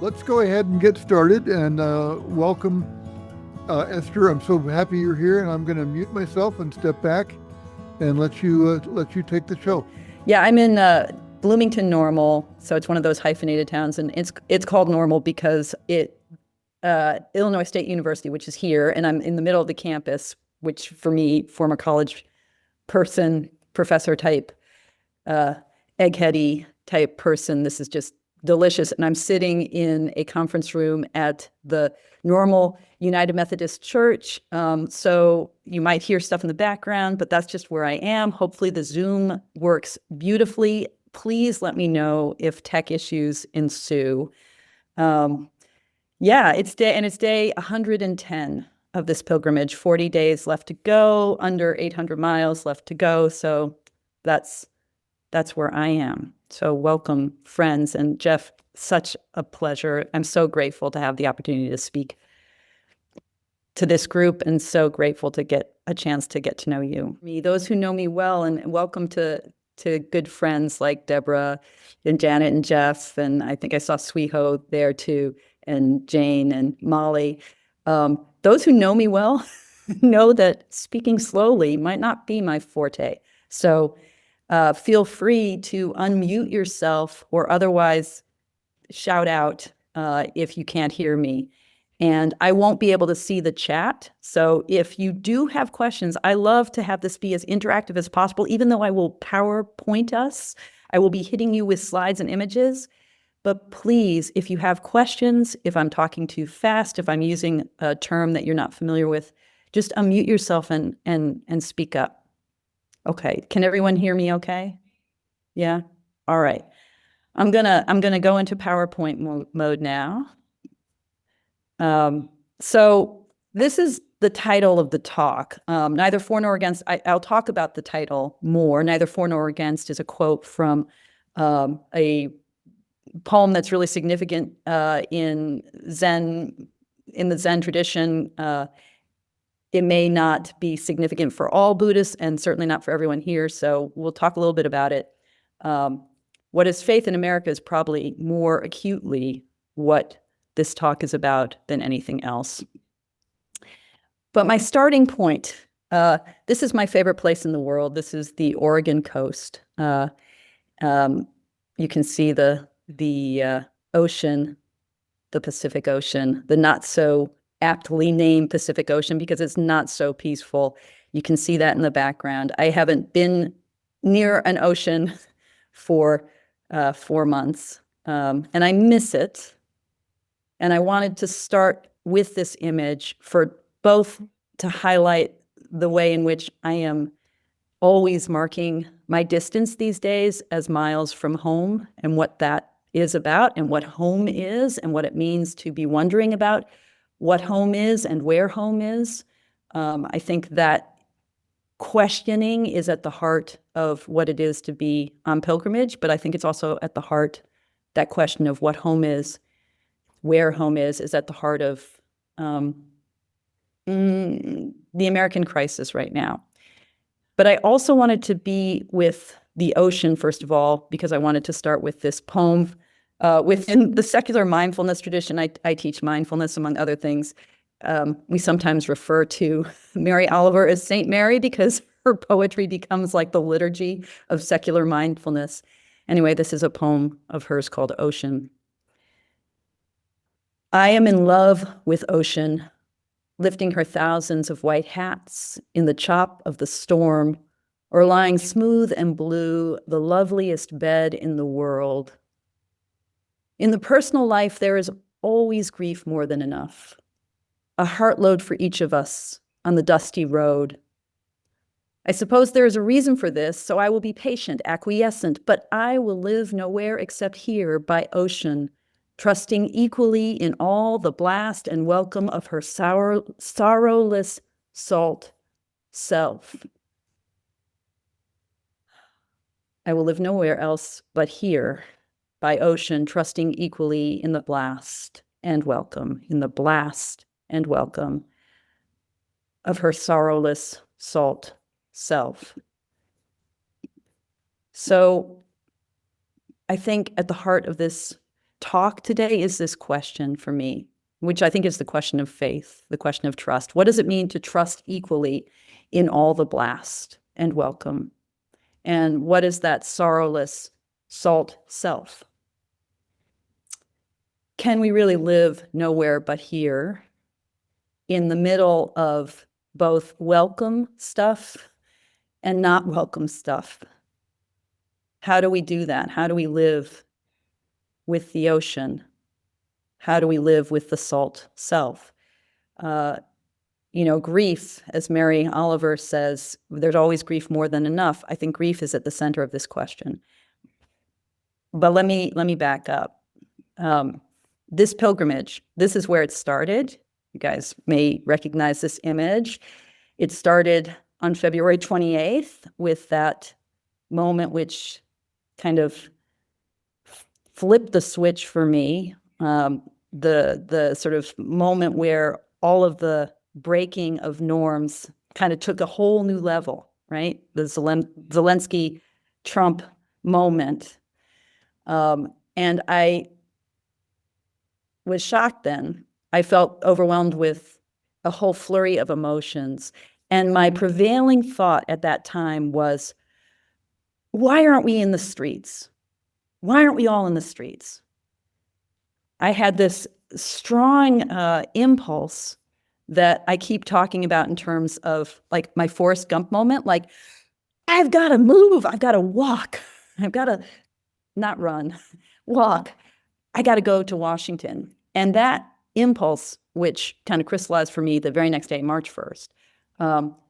Let's go ahead and get started and welcome Esther. I'm so happy you're here, and I'm going to mute myself and step back and let you take the show. Yeah, I'm in Bloomington, Normal, so it's one of those hyphenated towns, and it's called Normal because Illinois State University, which is here, and I'm in the middle of the campus, which for me, former college person, professor type, eggheady type person, this is just delicious. And I'm sitting in a conference room at the Normal United Methodist Church. So you might hear stuff in the background, but that's just where I am. Hopefully the Zoom works beautifully. Please let me know if tech issues ensue. It's day 110 of this pilgrimage, 40 days left to go, under 800 miles left to go. So that's where I am. So welcome, friends. And Jeff, such a pleasure. I'm so grateful to have the opportunity to speak to this group, and so grateful to get a chance to get to know you. Those who know me well, and welcome to good friends like Deborah and Janet and Jeff, and I think I saw Sweeho there too, and Jane and Molly. Those who know me well know that speaking slowly might not be my forte. So feel free to unmute yourself or otherwise shout out if you can't hear me. And I won't be able to see the chat. So if you do have questions, I love to have this be as interactive as possible, even though I will PowerPoint us. I will be hitting you with slides and images. But please, if you have questions, if I'm talking too fast, if I'm using a term that you're not familiar with, just unmute yourself and speak up. Okay, can everyone hear me okay? Yeah? All right. I'm gonna go into PowerPoint mode now. So this is the title of the talk. Neither for nor against. I'll talk about the title more. Neither for nor against is a quote from a poem that's really significant in the Zen tradition. It may not be significant for all Buddhists and certainly not for everyone here. So we'll talk a little bit about it. What is faith in America is probably more acutely what this talk is about than anything else. But my starting point, this is my favorite place in the world. This is the Oregon coast. You can see the ocean, the Pacific Ocean, the not so aptly named Pacific Ocean because it's not so peaceful. You can see that in the background. I haven't been near an ocean for 4 months, and I miss it. And I wanted to start with this image for both to highlight the way in which I am always marking my distance these days as miles from home and what that is about and what home is and what it means to be wondering about what home is and where home is. I think that questioning is at the heart of what it is to be on pilgrimage, but I think it's also at the heart, that question of what home is, where home is at the heart of the American crisis right now. But I also wanted to be with the ocean, first of all, because I wanted to start with this poem. Within the secular mindfulness tradition, I teach mindfulness, among other things. We sometimes refer to Mary Oliver as Saint Mary because her poetry becomes like the liturgy of secular mindfulness. Anyway, this is a poem of hers called Ocean. I am in love with ocean, lifting her thousands of white hats in the chop of the storm, or lying smooth and blue, the loveliest bed in the world. In the personal life, there is always grief more than enough, a heartload for each of us on the dusty road. I suppose there is a reason for this, so I will be patient, acquiescent, but I will live nowhere except here by ocean, trusting equally in all the blast and welcome of her sorrowless salt self. I will live nowhere else but here, by ocean, trusting equally in the blast and welcome, in the blast and welcome of her sorrowless salt self. So I think at the heart of this talk today is this question for me, which I think is the question of faith, the question of trust. What does it mean to trust equally in all the blast and welcome? And what is that sorrowless salt self? Can we really live nowhere but here in the middle of both welcome stuff and not welcome stuff? How do we do that? How do we live with the ocean? How do we live with the salt self? Grief, as Mary Oliver says, there's always grief more than enough. I think grief is at the center of this question. But let me back up. This pilgrimage, this is where it started. You guys may recognize this image. It started on February 28th with that moment which kind of flipped the switch for me. The sort of moment where all of the breaking of norms kind of took a whole new level, right? The Zelensky-Trump moment. And I was shocked then. I felt overwhelmed with a whole flurry of emotions. And my prevailing thought at that time was, why aren't we in the streets? Why aren't we all in the streets? I had this strong impulse that I keep talking about in terms of like my Forrest Gump moment, like, I've got to move, I've got to walk, I've got to not run, walk. I got to go to Washington. And that impulse, which kind of crystallized for me the very next day, March 1st,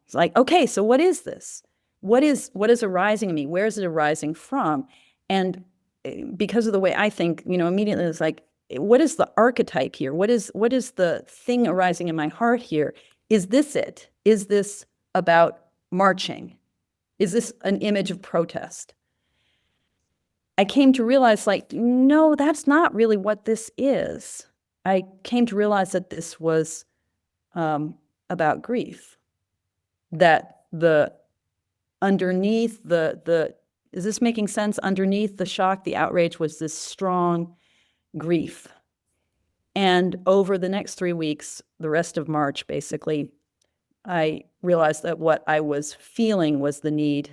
it's like, okay, so what is this? What is arising in me? Where is it arising from? And because of the way I think, immediately it's like, what is the archetype here? What is the thing arising in my heart here? Is this it? Is this about marching? Is this an image of protest? I came to realize, like, no, that's not really what this is. I came to realize that this was about grief. That underneath is this making sense? Underneath the shock, the outrage was this strong grief. And over the next 3 weeks, the rest of March, basically, I realized that what I was feeling was the need,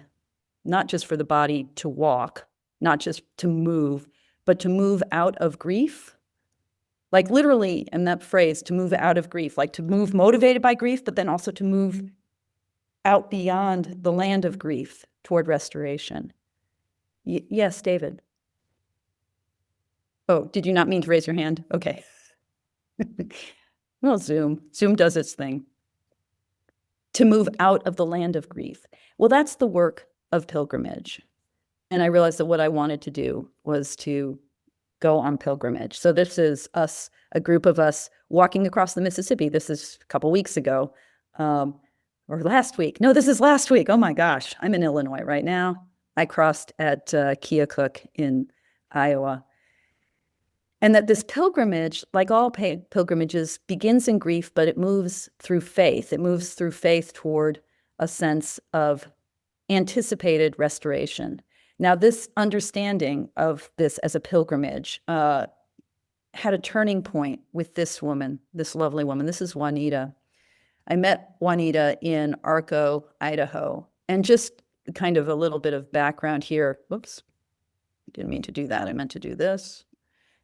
not just for the body to walk, not just to move, but to move out of grief. Like literally in that phrase, to move out of grief, like to move motivated by grief, but then also to move out beyond the land of grief toward restoration. Yes, David. Oh, did you not mean to raise your hand? Okay. Well, Zoom does its thing. To move out of the land of grief. Well, that's the work of pilgrimage. And I realized that what I wanted to do was to go on pilgrimage. So this is us, a group of us walking across the Mississippi. This is a couple weeks ago, or last week. No, this is last week. Oh my gosh, I'm in Illinois right now. I crossed at Keokuk in Iowa. And that this pilgrimage, like all pilgrimages, begins in grief, but it moves through faith. It moves through faith toward a sense of anticipated restoration. Now, this understanding of this as a pilgrimage had a turning point with this woman, this lovely woman. This is Juanita. I met Juanita in Arco, Idaho. And just kind of a little bit of background here. Whoops, didn't mean to do that. I meant to do this.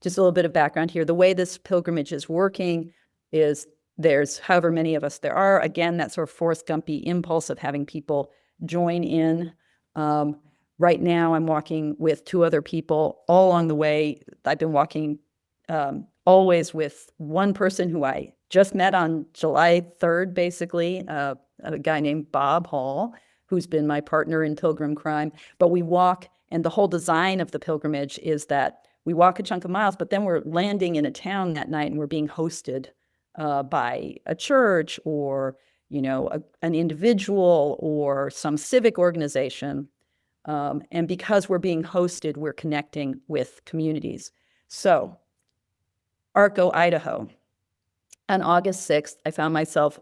Just a little bit of background here. The way this pilgrimage is working is there's however many of us there are. Again, that sort of Forrest Gumpy impulse of having people join in. Right now, I'm walking with 2 other people all along the way. I've been walking always with one person who I just met on July 3rd, basically, a guy named Bob Hall, who's been my partner in Pilgrim Crime. But we walk, and the whole design of the pilgrimage is that we walk a chunk of miles, but then we're landing in a town that night and we're being hosted by a church or, an individual or some civic organization. And because we're being hosted, we're connecting with communities. So, Arco, Idaho. On August 6th, I found myself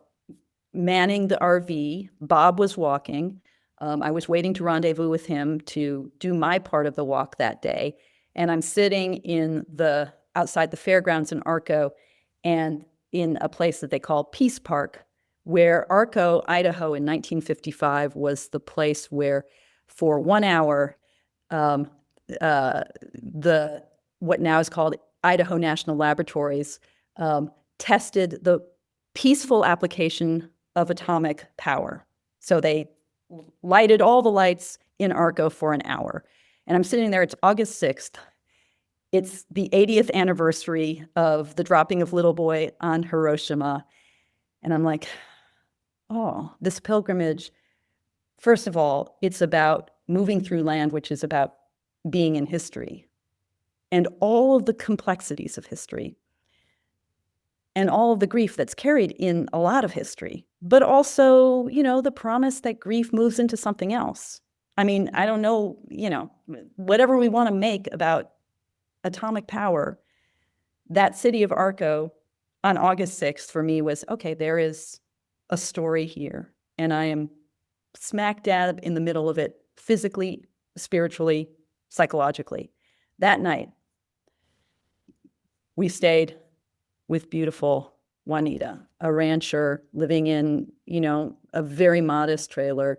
manning the RV. Bob was walking. I was waiting to rendezvous with him to do my part of the walk that day. And I'm sitting outside the fairgrounds in Arco, and in a place that they call Peace Park, where Arco, Idaho in 1955 was the place where for 1 hour, what now is called Idaho National Laboratories tested the peaceful application of atomic power. So they lighted all the lights in Arco for an hour. And I'm sitting there, it's August 6th. It's the 80th anniversary of the dropping of Little Boy on Hiroshima. And I'm like, oh, this pilgrimage, first of all, it's about moving through land, which is about being in history and all of the complexities of history and all of the grief that's carried in a lot of history, but also, the promise that grief moves into something else. I mean, I don't know, whatever we want to make about atomic power, that city of Arco on August 6th for me was, okay, there is a story here, and I am smack dab in the middle of it, physically, spiritually, psychologically. That night, we stayed with beautiful Juanita, a rancher living in, a very modest trailer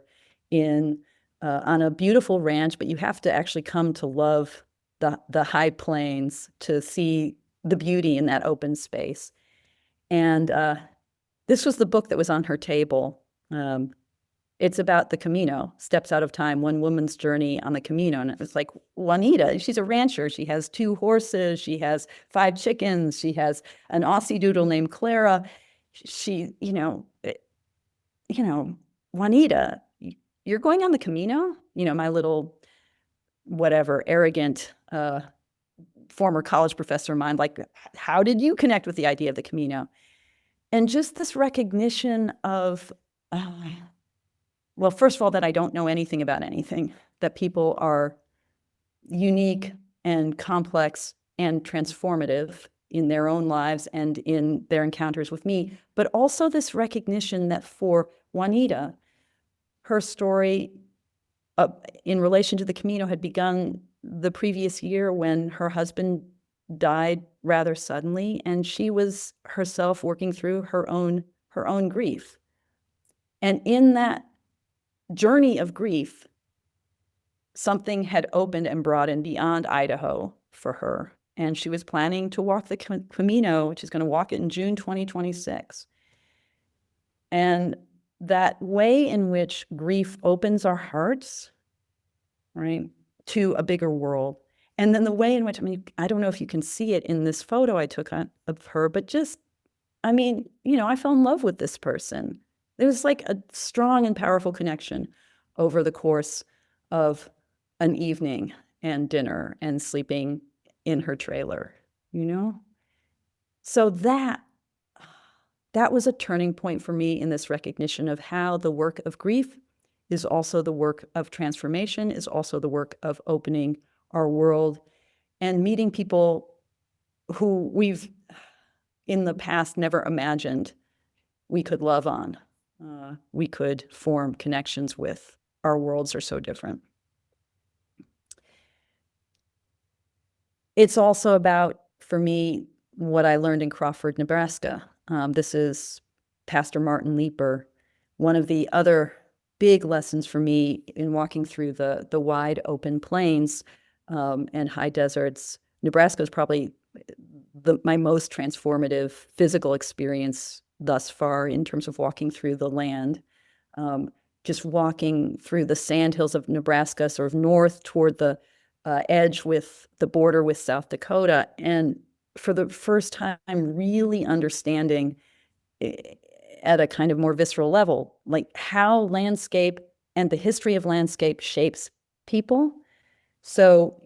on a beautiful ranch, but you have to actually come to love the high plains to see the beauty in that open space. And this was the book that was on her table. It's about the Camino, Steps Out of Time, One Woman's Journey on the Camino. And it was like, Juanita, she's a rancher. She has 2 horses. She has 5 chickens. She has an Aussie doodle named Clara. She, Juanita, you're going on the Camino? My little, whatever, arrogant former college professor of mine, like, how did you connect with the idea of the Camino? And just this recognition of, well, first of all, that I don't know anything about anything, that people are unique and complex and transformative in their own lives and in their encounters with me, but also this recognition that for Juanita, her story in relation to the Camino had begun the previous year when her husband died rather suddenly, and she was herself working through her own grief. And in that journey of grief, something had opened and broadened beyond Idaho for her. And she was planning to walk the Camino, which is going to walk it in June 2026. And that way in which grief opens our hearts, right, to a bigger world. And then the way in which, I don't know if you can see it in this photo I took of her, but just, I fell in love with this person. There was like a strong and powerful connection over the course of an evening and dinner and sleeping in her trailer, So that was a turning point for me in this recognition of how the work of grief is also the work of transformation, is also the work of opening our world and meeting people who we've in the past never imagined we could love on, we could form connections with. Our worlds are so different. It's also about, for me, what I learned in Crawford, Nebraska. This is Pastor Martin Leper. One of the other big lessons for me in walking through the wide open plains and high deserts. Nebraska is probably my most transformative physical experience thus far in terms of walking through the land. Just walking through the sandhills of Nebraska, sort of north toward the edge with the border with South Dakota. And for the first time, really understanding at a kind of more visceral level, like how landscape and the history of landscape shapes people. So,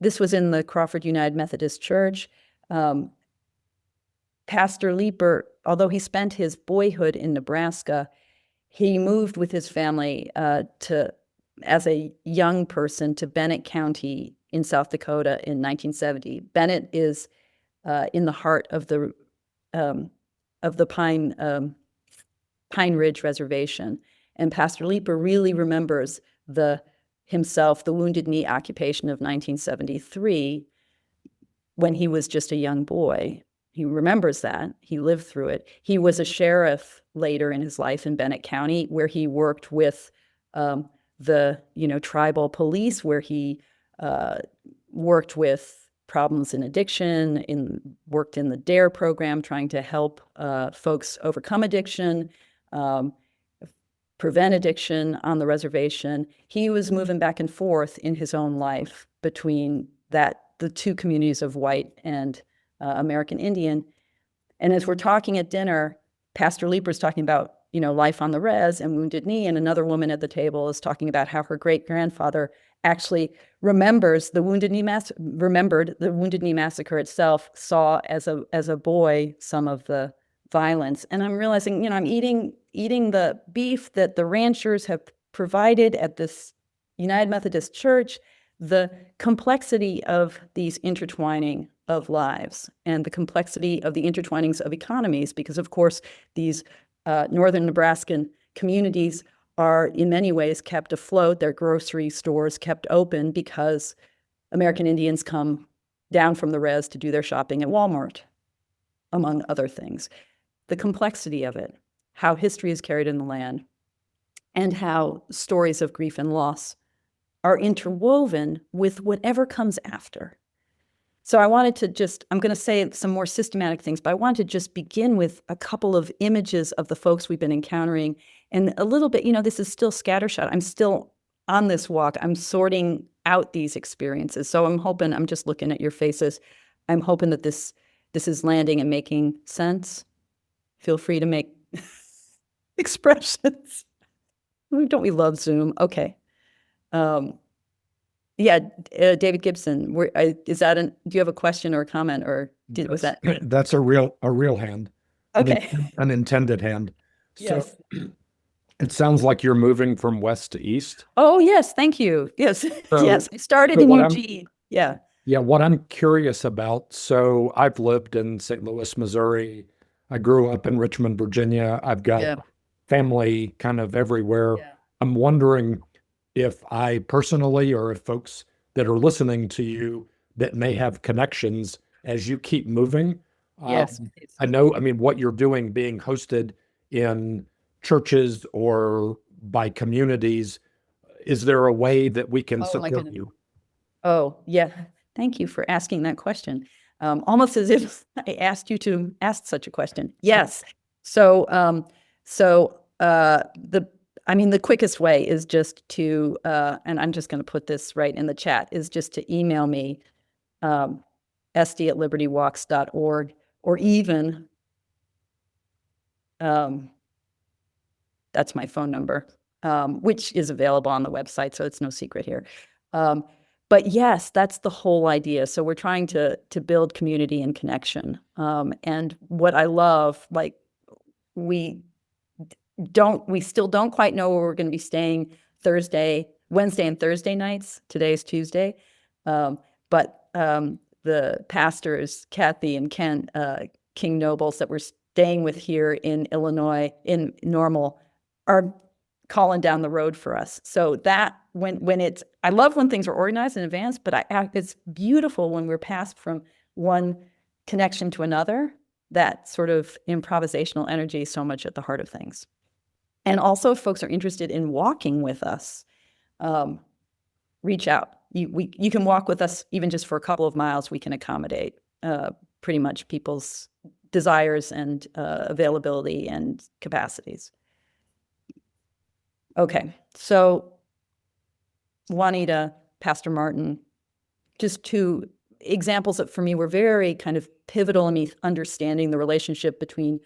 this was in the Crawford United Methodist Church. Pastor Leper, although he spent his boyhood in Nebraska, he moved with his family as a young person to Bennett County in South Dakota in 1970. Bennett is in the heart of the Pine Ridge Reservation, and Pastor Leper really remembers the himself the Wounded Knee occupation of 1973 when he was just a young boy. He remembers that. He lived through it. He was a sheriff later in his life in Bennett County, where he worked with the tribal police, where he worked with problems in addiction, worked in the DARE program, trying to help folks overcome addiction, prevent addiction on the reservation. He was moving back and forth in his own life between the two communities of white and American Indian. And as we're talking at dinner, Pastor Leper's talking about, life on the res and Wounded Knee, and another woman at the table is talking about how her great-grandfather actually remembered the Wounded Knee massacre itself, saw as a boy some of the violence. And I'm realizing, I'm eating the beef that the ranchers have provided at this United Methodist Church, the complexity of these intertwining of lives and the complexity of the intertwinings of economies, because of course these northern Nebraskan communities are in many ways kept afloat, their grocery stores kept open because American Indians come down from the res to do their shopping at Walmart, among other things. The complexity of it, how history is carried in the land, and how stories of grief and loss are interwoven with whatever comes after. So I wanted to I'm going to say some more systematic things, but I want to just begin with a couple of images of the folks we've been encountering, and a little bit, this is still scattershot. I'm still on this walk. I'm sorting out these experiences. So I'm just looking at your faces. I'm hoping that this is landing and making sense. Feel free to make expressions. Don't we love Zoom? Okay. David Gibson, do you have a question or a comment, or was that? That's a real hand. Okay. An intended hand. Yes. So it sounds like you're moving from west to east. Oh, yes. Thank you. Yes. So, yes. I started in Eugene. Yeah. Yeah. What I'm curious about, so I've lived in St. Louis, Missouri. I grew up in Richmond, Virginia. I've got family kind of everywhere. Yeah. I'm wondering if I personally, or if folks that are listening to you that may have connections as you keep moving. Yes. I know, what you're doing, being hosted in churches or by communities, is there a way that we can support you? Oh, yeah. Thank you for asking that question. Almost as if I asked you to ask such a question. Yes. So the quickest way is just to, and I'm just going to put this right in the chat, is just to email me, sd@libertywalks.org, or even, that's my phone number, which is available on the website, so it's no secret here. But yes, that's the whole idea. So we're trying to build community and connection. And what I love, we still don't quite know where we're going to be staying Wednesday and Thursday nights. Today's Tuesday. But the pastors, Kathy and Ken King Nobles, that we're staying with here in Illinois, in Normal, are calling down the road for us. So that I love when things are organized in advance, but it's beautiful when we're passed from one connection to another. That sort of improvisational energy is so much at the heart of things. And also, if folks are interested in walking with us, reach out. You can walk with us even just for a couple of miles. We can accommodate pretty much people's desires and availability and capacities. Okay, so Juanita, Pastor Martin, just two examples that for me were very kind of pivotal in me understanding the relationship between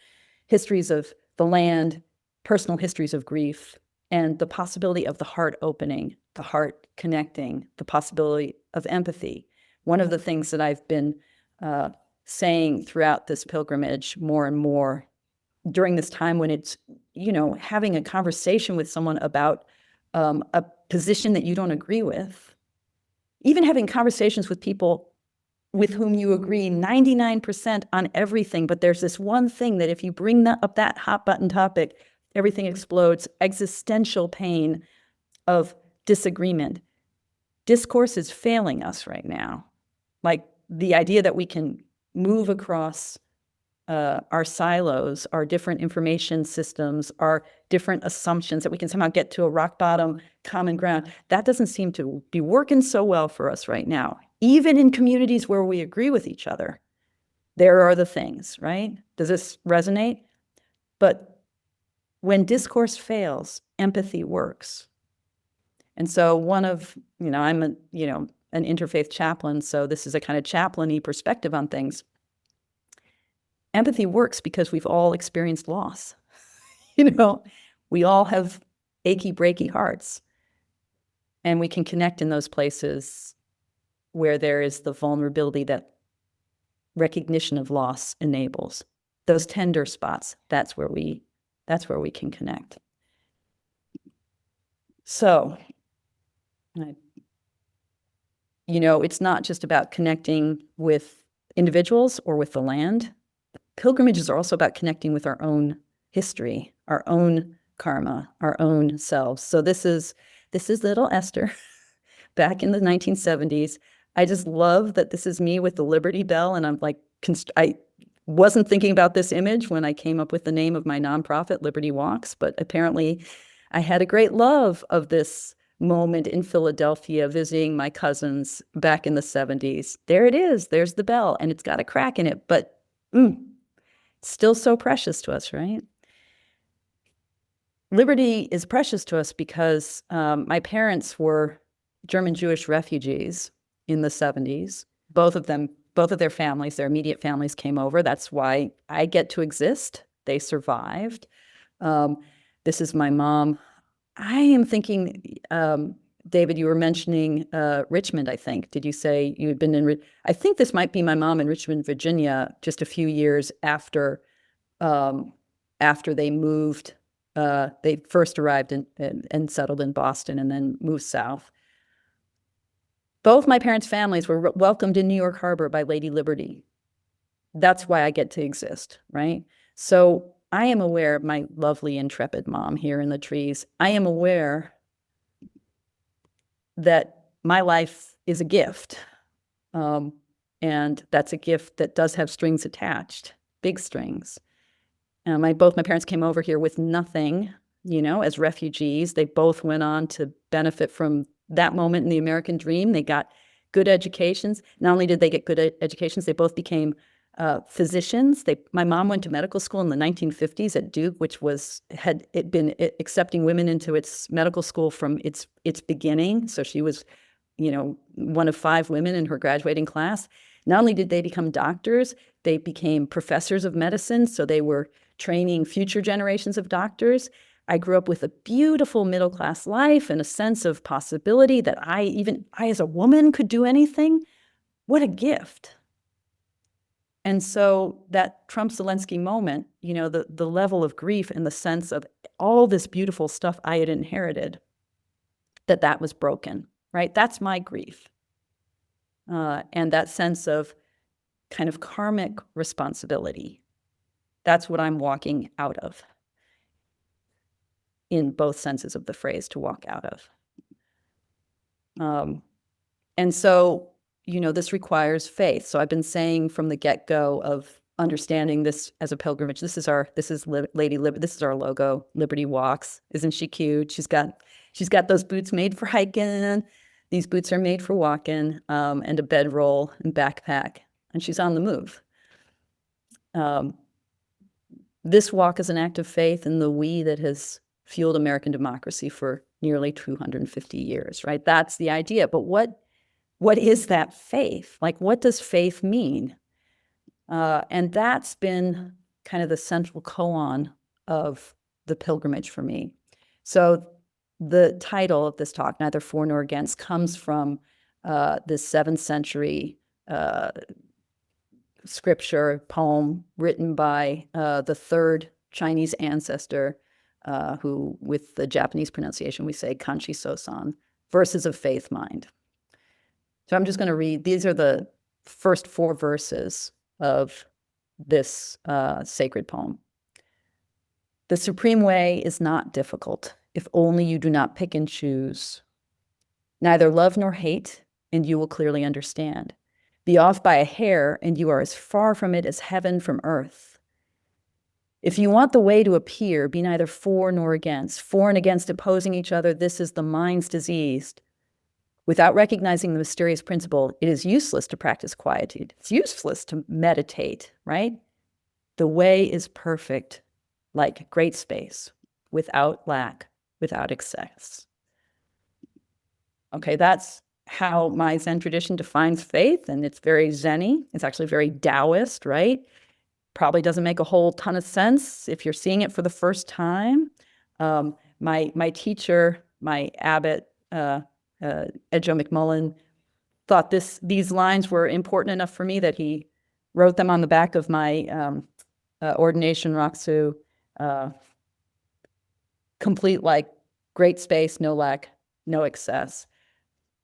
histories of the land, personal histories of grief, and the possibility of the heart opening, the heart connecting, the possibility of empathy. One of the things that I've been saying throughout this pilgrimage more and more during this time when it's, having a conversation with someone about a position that you don't agree with, even having conversations with people with whom you agree 99% on everything, but there's this one thing that if you bring up that hot button topic, everything explodes. Existential pain of disagreement. discourse is failing us right now. Like the idea that we can move across our silos, our different information systems, our different assumptions, that we can somehow get to a rock bottom common ground, that doesn't seem to be working so well for us right now. Even in communities where we agree with each other, there are the things, right? Does this resonate? But when discourse fails, empathy works. And so I'm an interfaith chaplain, so this is a kind of chaplain-y perspective on things. Empathy works because we've all experienced loss. We all have achy, breaky hearts. And we can connect in those places where there is the vulnerability that recognition of loss enables. Those tender spots, that's where we can connect. So, it's not just about connecting with individuals or with the land. Pilgrimages are also about connecting with our own history, our own karma, our own selves. So this is little Esther back in the 1970s. I just love that this is me with the Liberty Bell, and I'm like, I wasn't thinking about this image when I came up with the name of my nonprofit, Liberty Walks, but apparently I had a great love of this moment in Philadelphia visiting my cousins back in the 70s. There it is. There's the bell, and it's got a crack in it, but still so precious to us, right? Liberty is precious to us because my parents were German Jewish refugees in the 70s. Both of their families, their immediate families came over. That's why I get to exist. They survived. This is my mom. I am thinking, David, you were mentioning Richmond, I think. Did you say you had been in? I think this might be my mom in Richmond, Virginia, just a few years after they moved. They first arrived and settled in Boston and then moved south. Both my parents' families were welcomed in New York Harbor by Lady Liberty. That's why I get to exist, right? So I am aware, my lovely, intrepid mom here in the trees, I am aware that my life is a gift. And that's a gift that does have strings attached, big strings. Both my parents came over here with nothing, as refugees. They both went on to benefit from that moment in the American dream. They got good educations. Not only did they get good educations, they both became physicians. My mom went to medical school in the 1950s at Duke, which had been accepting women into its medical school from its beginning. So she was, one of 5 women in her graduating class. Not only did they become doctors, they became professors of medicine. So they were training future generations of doctors. I grew up with a beautiful middle-class life and a sense of possibility that I as a woman could do anything. What a gift. And so that Trump-Zelensky moment, the level of grief and the sense of all this beautiful stuff I had inherited, that was broken, right? That's my grief. And that sense of kind of karmic responsibility, that's what I'm walking out of, in both senses of the phrase, to walk out of. And so, this requires faith. So I've been saying from the get-go of understanding this as a pilgrimage. This is Lady Liberty. This is our logo, Liberty Walks. Isn't she cute? She's got those boots made for hiking. These boots are made for walking, and a bedroll and backpack. And she's on the move. This walk is an act of faith in the we that has fueled American democracy for nearly 250 years, right? That's the idea. But what is that faith? Like, what does faith mean? And that's been kind of the central koan of the pilgrimage for me. So the title of this talk, Neither For Nor Against, comes from this 7th century scripture poem written by the 3rd Chinese ancestor, who, with the Japanese pronunciation, we say Kanshi Sosan, Verses of Faith Mind. So I'm just going to read, these are the first 4 verses of this sacred poem. The supreme way is not difficult if only you do not pick and choose. Neither love nor hate, and you will clearly understand. Be off by a hair, and you are as far from it as heaven from earth. If you want the way to appear, be neither for nor against. For and against opposing each other, this is the mind's disease. Without recognizing the mysterious principle, it is useless to practice quietude. It's useless to meditate, right? The way is perfect, like great space, without lack, without excess. Okay, that's how my Zen tradition defines faith, and it's very Zen-y. It's actually very Taoist, right? Probably doesn't make a whole ton of sense if you're seeing it for the first time. My teacher, my abbot, Edjo McMullen, thought these lines were important enough for me that he wrote them on the back of my ordination Raksu, complete like great space, no lack, no excess.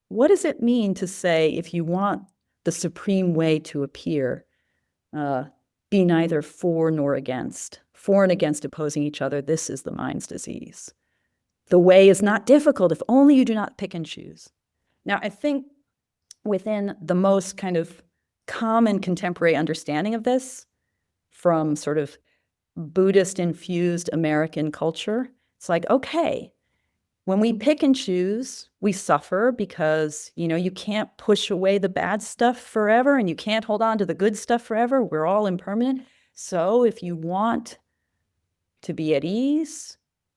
What does it mean to say, if you want the supreme way to appear, be neither for nor against? For and against opposing each other, this is the mind's disease. The way is not difficult if only you do not pick and choose. Now, I think within the most kind of common contemporary understanding of this, from sort of Buddhist-infused American culture, it's like, okay, when we pick and choose, we suffer because, you can't push away the bad stuff forever and you can't hold on to the good stuff forever. We're all impermanent. So if you want to be at ease,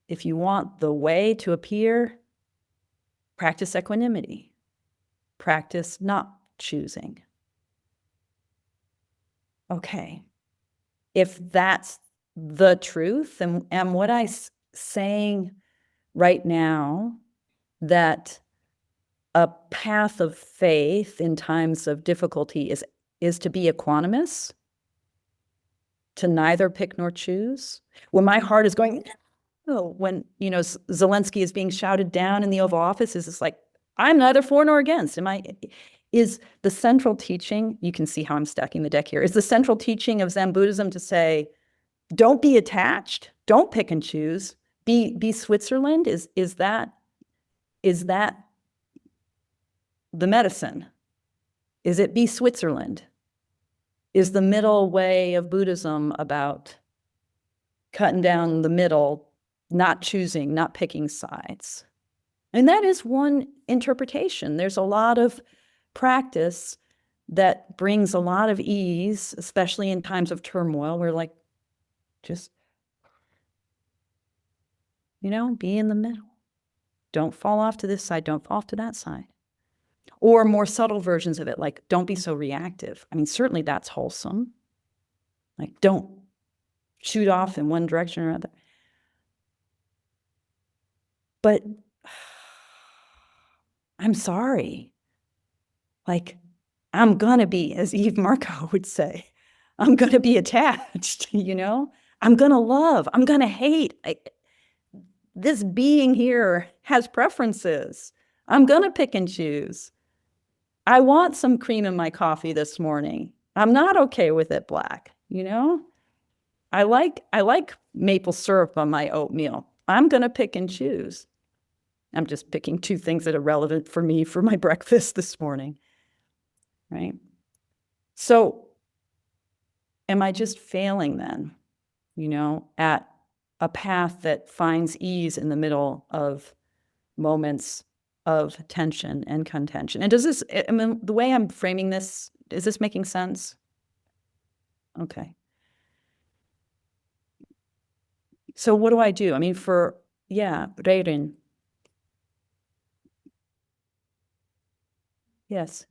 if you want the way to appear, practice equanimity. Practice not choosing. Okay. If that's the truth, and what I'm saying right now, that a path of faith in times of difficulty is to be equanimous, to neither pick nor choose. When my heart is going, no, when Zelensky is being shouted down in the Oval Office, is it's like, I'm neither for nor against. Is the central teaching, you can see how I'm stacking the deck here, is the central teaching of Zen Buddhism to say, don't be attached, don't pick and choose, be Switzerland? Is that the medicine? Is it be Switzerland? Is the middle way of Buddhism about cutting down the middle, not choosing, not picking sides? And that is one interpretation. There's a lot of practice that brings a lot of ease, especially in times of turmoil. We're like, just, be in the middle. Don't fall off to this side, don't fall off to that side. Or more subtle versions of it, like, don't be so reactive. I mean, certainly that's wholesome. Like, don't shoot off in one direction or another. But I'm sorry. Like, I'm gonna be, as Eve Marco would say, I'm gonna be attached, I'm gonna love, I'm gonna hate. This being here has preferences. I'm gonna pick and choose. I want some cream in my coffee this morning. I'm not okay with it black, I like maple syrup on my oatmeal. I'm gonna pick and choose. I'm just picking two things that are relevant for me for my breakfast this morning, right? So am I just failing then, at a path that finds ease in the middle of moments of tension and contention? And does this, the way I'm framing this, is this making sense? Okay. So what do I do? Reirin. Yes.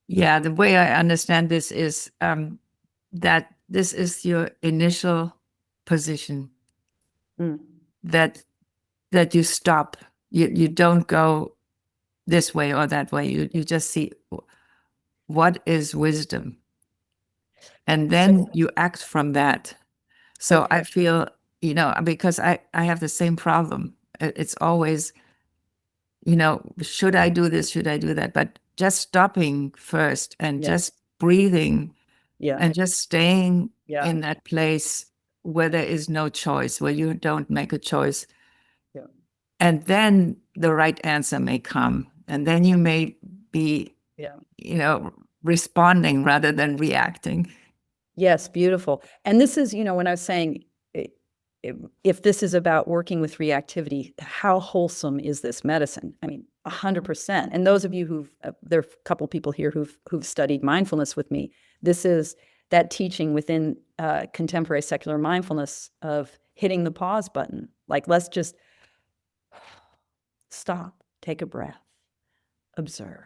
Yeah, the way I understand this is that this is your initial position. That you stop. You don't go this way or that way. You just see what is wisdom, and then you act from that. So okay. I feel, because I have the same problem. It's always, should I do this? Should I do that? But just stopping first and just breathing, and just staying in that place where there is no choice, where you don't make a choice. And then the right answer may come. And then you may be, responding rather than reacting. Yes, beautiful. And this is, when I was saying, if this is about working with reactivity, how wholesome is this medicine? I mean, 100%. And those of you there are a couple of people here who've studied mindfulness with me. This is that teaching within contemporary secular mindfulness of hitting the pause button. Like, let's just stop, take a breath, observe,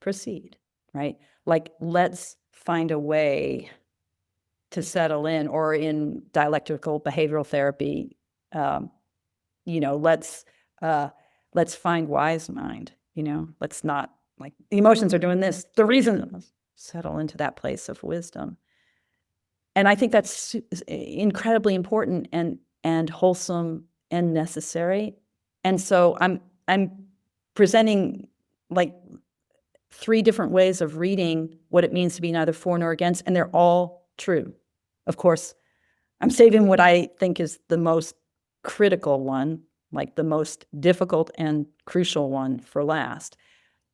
proceed, right? Like, let's find a way to settle in, or in dialectical behavioral therapy, let's find wise mind, let's not, like, the emotions are doing this, the reason, settle into that place of wisdom. And I think that's incredibly important and wholesome and necessary. And so I'm presenting like 3 different ways of reading what it means to be neither for nor against, and they're all true. Of course, I'm saving what I think is the most critical one, like the most difficult and crucial one, for last.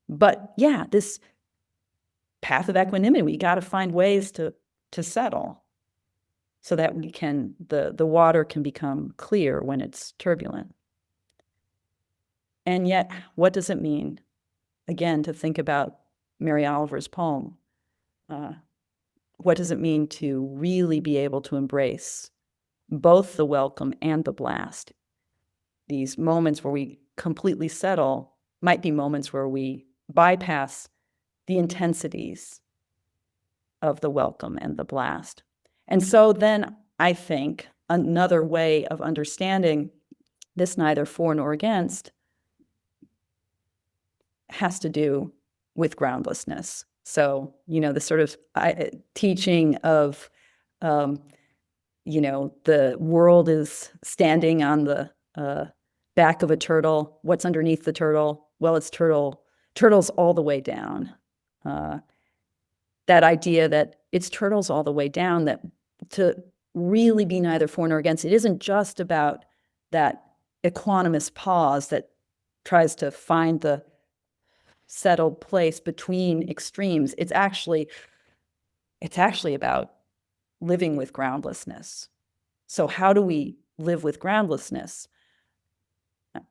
But yeah, this path of equanimity, we got to find ways to settle so that we can, the water can become clear when it's turbulent. And yet, what does it mean, again, to think about Mary Oliver's poem? What does it mean to really be able to embrace both the welcome and the blast? These moments where we completely settle might be moments where we bypass the intensities of the welcome and the blast. And so then I think another way of understanding this neither for nor against has to do with groundlessness. So, the sort of teaching of, the world is standing on the back of a turtle. What's underneath the turtle? Well, it's turtles all the way down. That idea that it's turtles all the way down, that to really be neither for nor against, it isn't just about that equanimous pause that tries to find the settled place between extremes. It's actually about living with groundlessness. So how do we live with groundlessness?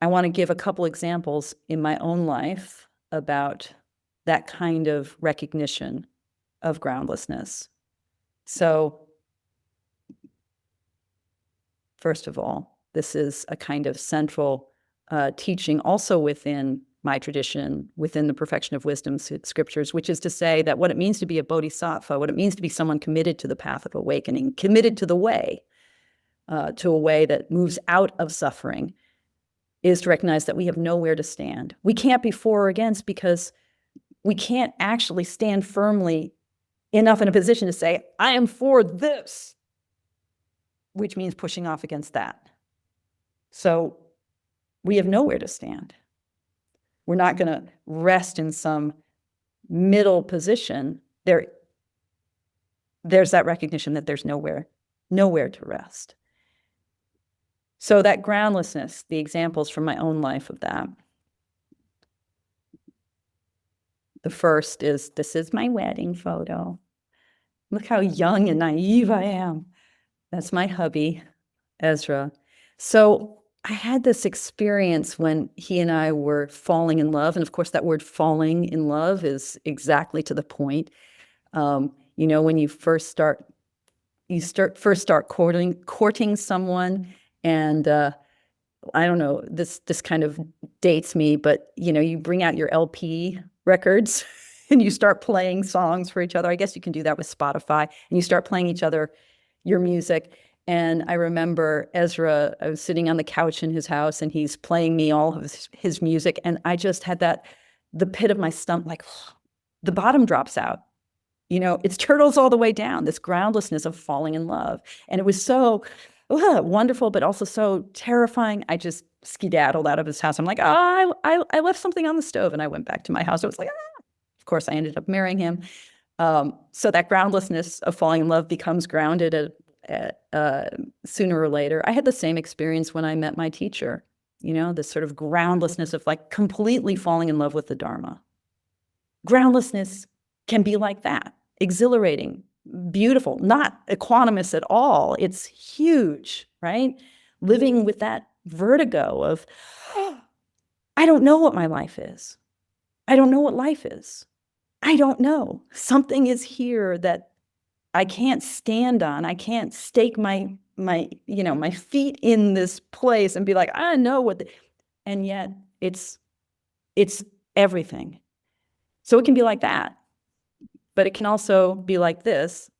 I want to give a couple examples in my own life about that kind of recognition of groundlessness. So, first of all, this is a kind of central teaching also within my tradition, within the Perfection of Wisdom scriptures, which is to say that what it means to be a bodhisattva, what it means to be someone committed to the path of awakening, committed to the way, to a way that moves out of suffering, is to recognize that we have nowhere to stand. We can't be for or against because we can't actually stand firmly enough in a position to say, I am for this, which means pushing off against that. So we have nowhere to stand. We're not going to rest in some middle position. There's that recognition that there's nowhere to rest. So that groundlessness, the examples from my own life of that. The first is, this is my wedding photo. Look how young and naive I am. That's my hubby, Ezra. So I had this experience when he and I were falling in love. And of course, that word falling in love is exactly to the point. When you first start courting someone, and I don't know, this kind of dates me, but you bring out your LP records and you start playing songs for each other. I guess you can do that with Spotify, and you start playing each other your music. And I remember Ezra, I was sitting on the couch in his house and he's playing me all of his music. And I just had the pit of my stomach, like the bottom drops out. It's turtles all the way down, this groundlessness of falling in love. And it was so wonderful, but also so terrifying. I just skedaddled out of his house. I'm like, I left something on the stove. And I went back to my house. I was like, Of course, I ended up marrying him. So that groundlessness of falling in love becomes grounded sooner or later. I had the same experience when I met my teacher. this sort of groundlessness of like completely falling in love with the Dharma. Groundlessness can be like that, exhilarating, beautiful, not equanimous at all. It's huge, right? Living with that vertigo of, I don't know what my life is. I don't know what life is. I don't know. Something is here that I can't stand on. I can't stake my feet in this place and be like, I know what, and yet it's everything. So it can be like that, but it can also be like this.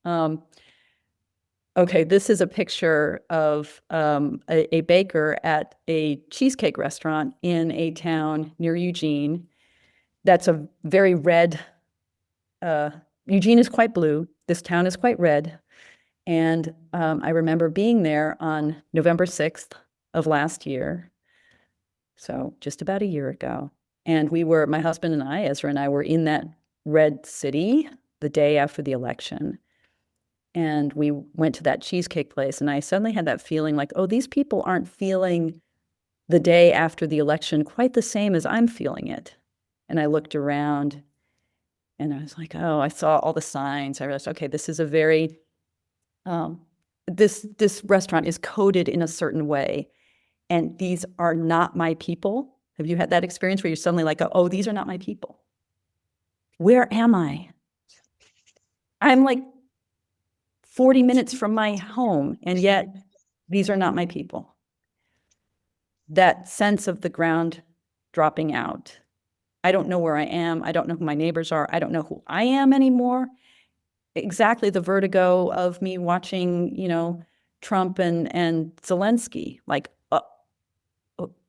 Okay, this is a picture of a baker at a cheesecake restaurant in a town near Eugene. That's a very red, Eugene is quite blue. This town is quite red. And I remember being there on November 6th of last year. So just about a year ago. And my husband and I, Ezra and I, were in that red city the day after the election. And we went to that cheesecake place, and I suddenly had that feeling like, oh, these people aren't feeling the day after the election quite the same as I'm feeling it. And I looked around, and I was like, oh, I saw all the signs. I realized, okay, this is a very, this restaurant is coded in a certain way, and these are not my people. Have you had that experience where you're suddenly like, oh, these are not my people? Where am I? I'm like 40 minutes from my home, and yet these are not my people. That sense of the ground dropping out. I don't know where I am. I don't know who my neighbors are. I don't know who I am anymore. Exactly the vertigo of me watching, Trump and Zelensky. Like,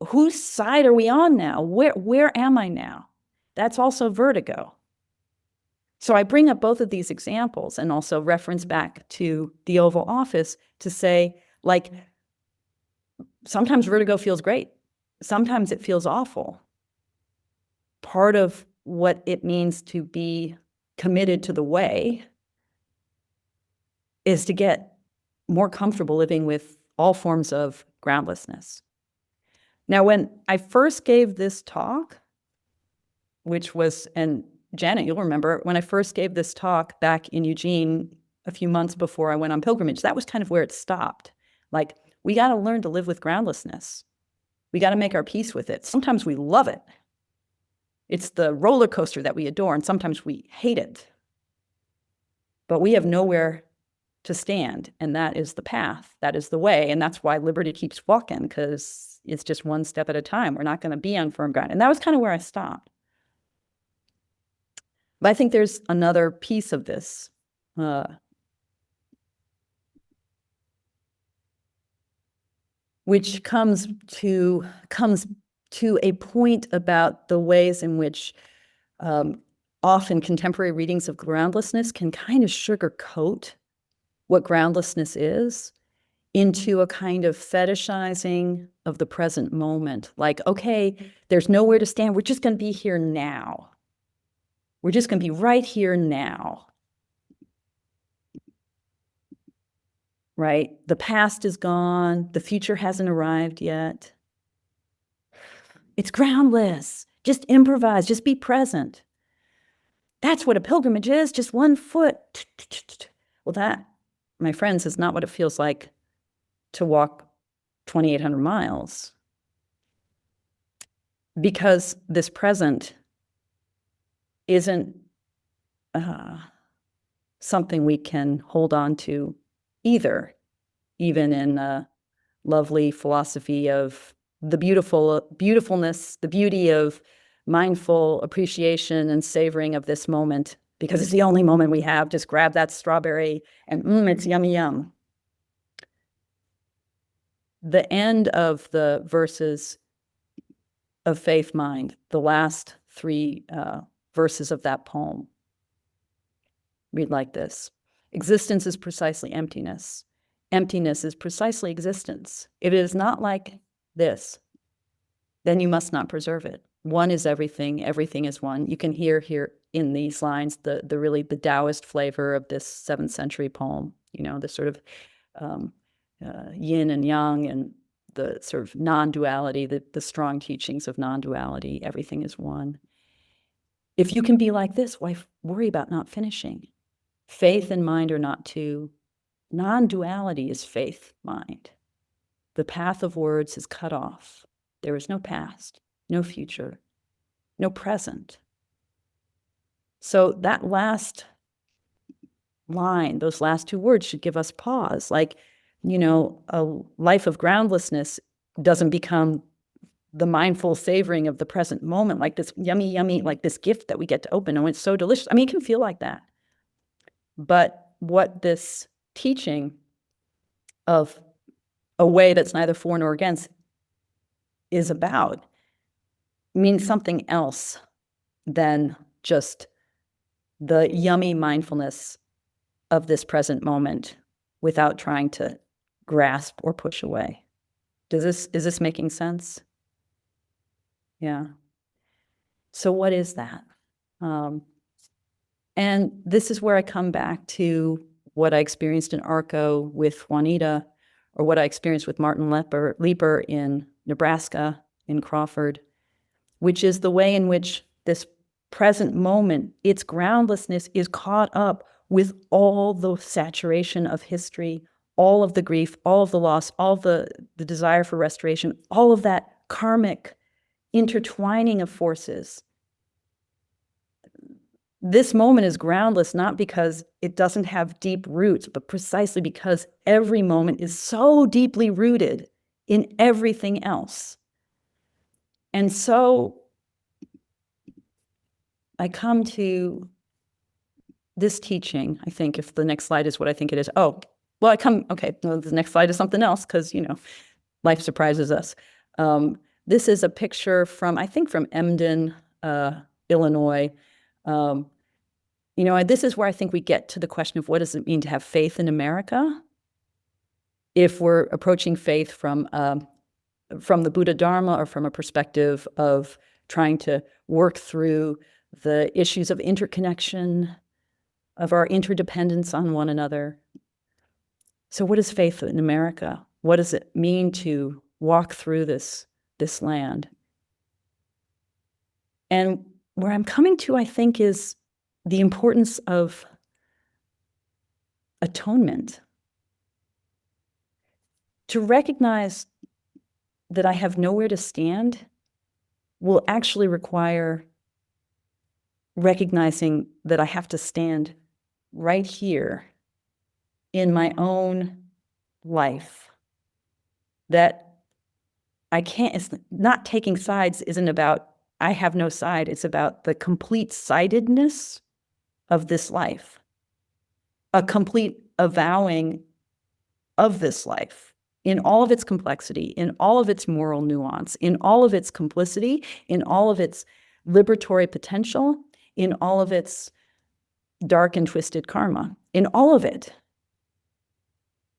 whose side are we on now? Where am I now? That's also vertigo. So I bring up both of these examples and also reference back to the Oval Office to say, like, sometimes vertigo feels great. Sometimes it feels awful. Part of what it means to be committed to the way is to get more comfortable living with all forms of groundlessness. Now, when I first gave this talk, which was, and Janet, you'll remember, when I first gave this talk back in Eugene a few months before I went on pilgrimage, that was kind of where it stopped. Like, we got to learn to live with groundlessness. We got to make our peace with it. Sometimes we love it. It's the roller coaster that we adore, and sometimes we hate it. But we have nowhere to stand, and that is the path. That is the way, and that's why liberty keeps walking, because it's just one step at a time. We're not going to be on firm ground. And that was kind of where I stopped. But I think there's another piece of this. Which comes to a point about the ways in which often contemporary readings of groundlessness can kind of sugarcoat what groundlessness is into a kind of fetishizing of the present moment. Like, okay, there's nowhere to stand. We're just going to be here now. We're just going to be right here now. Right? The past is gone. The future hasn't arrived yet. It's groundless. Just improvise. Just be present. That's what a pilgrimage is. Just one foot. Well, that, my friends, is not what it feels like to walk 2,800 miles. Because this present isn't something we can hold on to either, even in a lovely philosophy of the beautifulness, the beauty of mindful appreciation and savoring of this moment, because it's the only moment we have. Just grab that strawberry and it's yummy yum. The end of the verses of Faith Mind, the last three verses of that poem, read like this. Existence is precisely emptiness. Emptiness is precisely existence. If it is not like this, then you must not preserve it. One is everything. Everything is one. You can hear here in these lines the Taoist flavor of this 7th century poem. The sort of yin and yang and the sort of non-duality, the strong teachings of non-duality, everything is one. If you can be like this, why worry about not finishing? Faith and mind are not two. Non-duality is faith, mind. The path of words is cut off. There is no past, no future, no present. So that last line, those last two words should give us pause. Like, a life of groundlessness doesn't become the mindful savoring of the present moment, like this yummy, yummy, like this gift that we get to open. And it's so delicious. I mean, it can feel like that. But what this teaching of a way that's neither for nor against is about means something else than just the yummy mindfulness of this present moment without trying to grasp or push away. Is this making sense? Yeah. So what is that? And this is where I come back to what I experienced in Arco with Juanita, or what I experienced with Martin Leper in Nebraska, in Crawford, which is the way in which this present moment, its groundlessness, is caught up with all the saturation of history, all of the grief, all of the loss, all of the desire for restoration, all of that karmic intertwining of forces. This moment is groundless, not because it doesn't have deep roots, but precisely because every moment is so deeply rooted in everything else. And so I come to this teaching, I think, if the next slide is what I think it is. Oh, well, the next slide is something else, because, life surprises us. This is a picture from Emden, Illinois. This is where I think we get to the question of what does it mean to have faith in America? If we're approaching faith from the Buddha Dharma, or from a perspective of trying to work through the issues of interconnection, of our interdependence on one another. So what is faith in America? What does it mean to walk through this land? And where I'm coming to, I think, is the importance of atonement. To recognize that I have nowhere to stand will actually require recognizing that I have to stand right here in my own life. That I can't, it's not taking sides isn't about I have no side. It's about the complete sidedness of this life, a complete avowing of this life in all of its complexity, in all of its moral nuance, in all of its complicity, in all of its liberatory potential, in all of its dark and twisted karma, in all of it.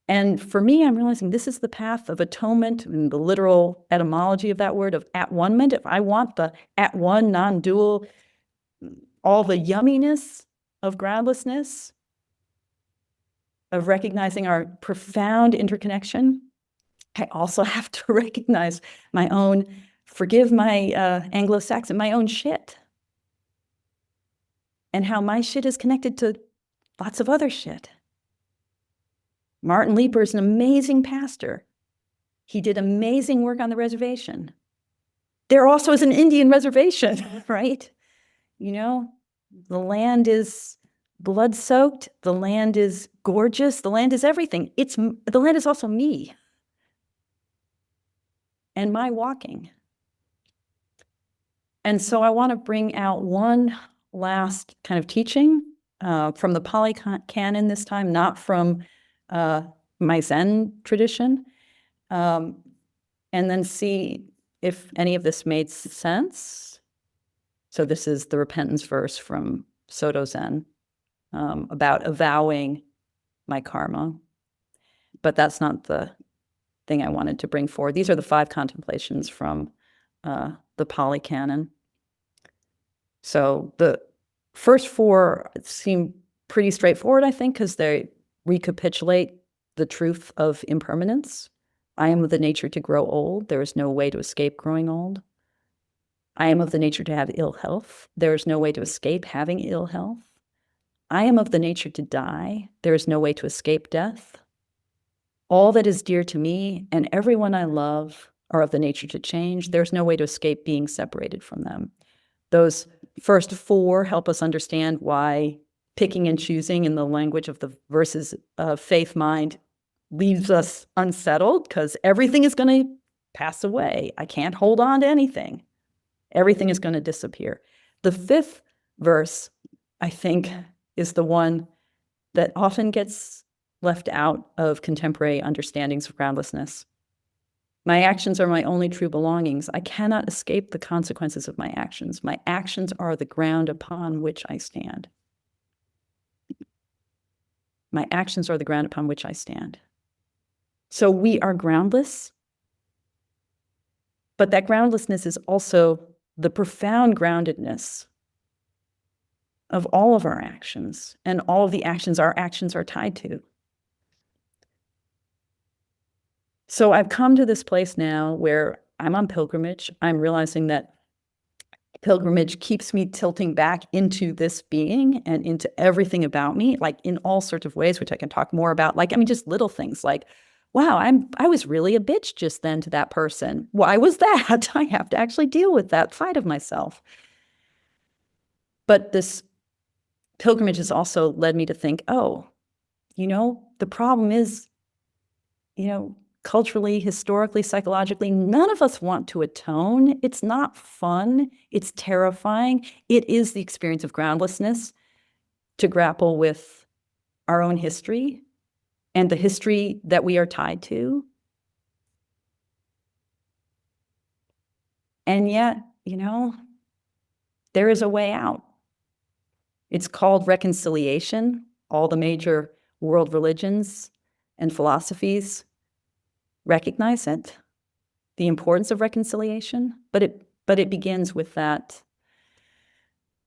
And for me, I'm realizing this is the path of atonement, in the literal etymology of that word, of at-one-ment. If I want the at-one, non-dual, all the yumminess of groundlessness, of recognizing our profound interconnection, I also have to recognize my own, forgive my Anglo-Saxon, my own shit. And how my shit is connected to lots of other shit. Martin Leper is an amazing pastor. He did amazing work on the reservation. There also is an Indian reservation, right? The land is blood-soaked. The land is gorgeous. The land is everything. The land is also me and my walking. And so I want to bring out one last kind of teaching from the Pali Canon this time, not from my Zen tradition, and then see if any of this made sense. So this is the repentance verse from Soto Zen about avowing my karma. But that's not the thing I wanted to bring forward. These are the Five Contemplations from the Pali Canon. So the first four seem pretty straightforward, I think, because they recapitulate the truth of impermanence, I am of the nature to grow old. There is no way to escape growing old. I am of the nature to have ill health. There is no way to escape having ill health. I am of the nature to die. There is no way to escape death. All that is dear to me and everyone I love are of the nature to change. There's no way to escape being separated from them. Those first four help us understand why picking and choosing in the language of the verses of faith mind leaves us unsettled, because everything is going to pass away. I can't hold on to anything. Everything is going to disappear. The fifth verse, I think, is the one that often gets left out of contemporary understandings of groundlessness. My actions are my only true belongings. I cannot escape the consequences of my actions. My actions are the ground upon which I stand. My actions are the ground upon which I stand. So we are groundless, but that groundlessness is also the profound groundedness of all of our actions and all of the actions our actions are tied to. So I've come to this place now where I'm on pilgrimage. I'm realizing that pilgrimage keeps me tilting back into this being and into everything about me, like in all sorts of ways, which I can talk more about. Like, I mean, just little things like, wow, I was really a bitch just then to that person. Why was that? I have to actually deal with that side of myself. But this pilgrimage has also led me to think, oh, the problem is, culturally, historically, psychologically, none of us want to atone. It's not fun. It's terrifying. It is the experience of groundlessness to grapple with our own history and the history that we are tied to. And yet, there is a way out. It's called reconciliation. All the major world religions and philosophies recognize it, the importance of reconciliation, but it begins with that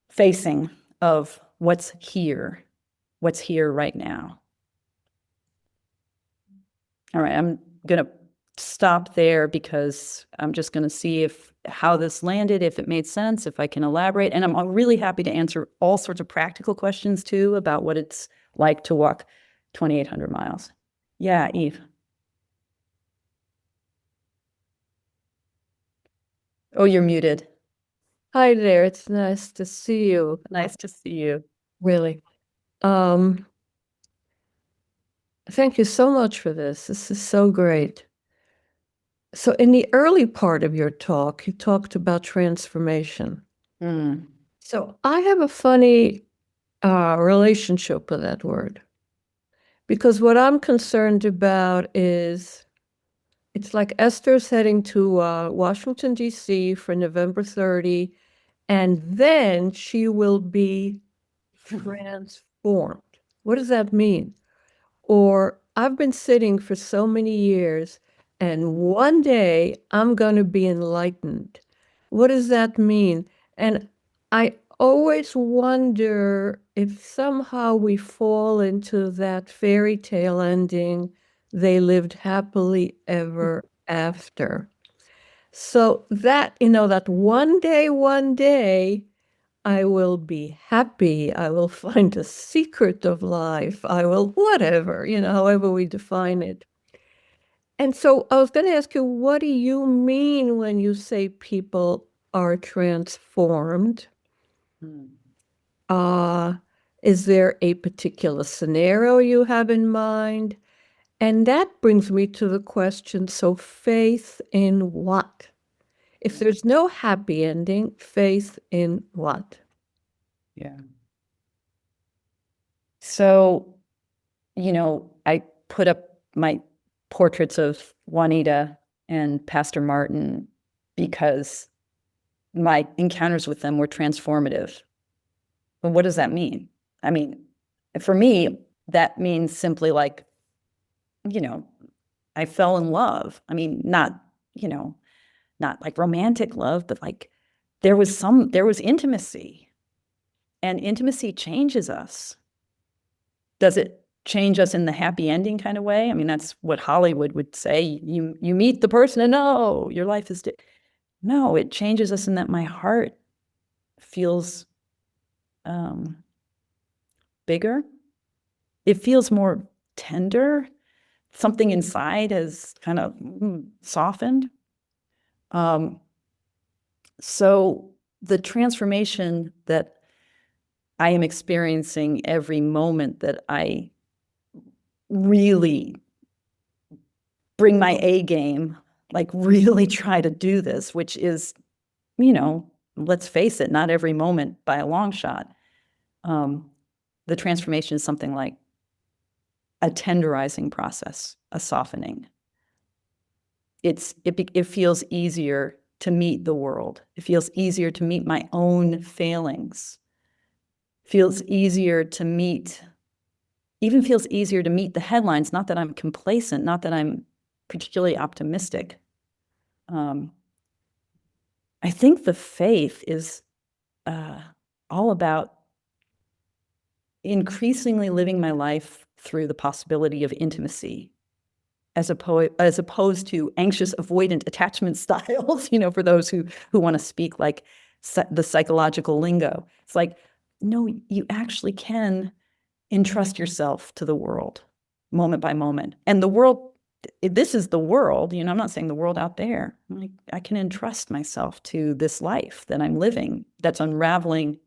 facing of what's here right now. All right, I'm going to stop there because I'm just going to see how this landed, if it made sense, if I can elaborate. And I'm really happy to answer all sorts of practical questions too about what it's like to walk 2,800 miles. Yeah, Eve. Oh, you're muted. Hi there, it's nice to see you. Nice to see you. Really. Thank you so much for this. This is so great. So in the early part of your talk, you talked about transformation. So I have a funny relationship with that word, because what I'm concerned about is it's like Esther's heading to Washington, D.C. for November 30, and then she will be transformed. What does that mean? Or I've been sitting for so many years, and one day I'm going to be enlightened. What does that mean? And I always wonder if somehow we fall into that fairy tale ending, they lived happily ever after. So that, that one day, I will be happy. I will find the secret of life. I will whatever, however we define it. And so I was going to ask you, what do you mean when you say people are transformed? Is there a particular scenario you have in mind? And that brings me to the question, so faith in what? If there's no happy ending, faith in what? Yeah. So, I put up my portraits of Juanita and Pastor Martin because my encounters with them were transformative. But what does that mean? I mean, for me, that means simply like, I fell in love. I mean, not like romantic love, but like there was intimacy, and intimacy changes us. Does it change us in the happy ending kind of way. I mean, that's what Hollywood would say. You meet the person and no, your life is no, it changes us in that my heart feels bigger. It feels more tender. Something inside has kind of softened. So the transformation that I am experiencing every moment that I really bring my A game, like really try to do this, which is, let's face it, not every moment by a long shot. The transformation is something like a tenderizing process, a softening. It feels easier to meet the world. It feels easier to meet my own failings. Feels easier to meet the headlines. Not that I'm complacent, not that I'm particularly optimistic. I think the faith is all about increasingly living my life through the possibility of intimacy, as opposed to anxious avoidant attachment styles, for those who want to speak like the psychological lingo. It's like, no, you actually can entrust yourself to the world moment by moment. And the world, this is the world, I'm not saying the world out there. I can entrust myself to this life that I'm living, that's unraveling,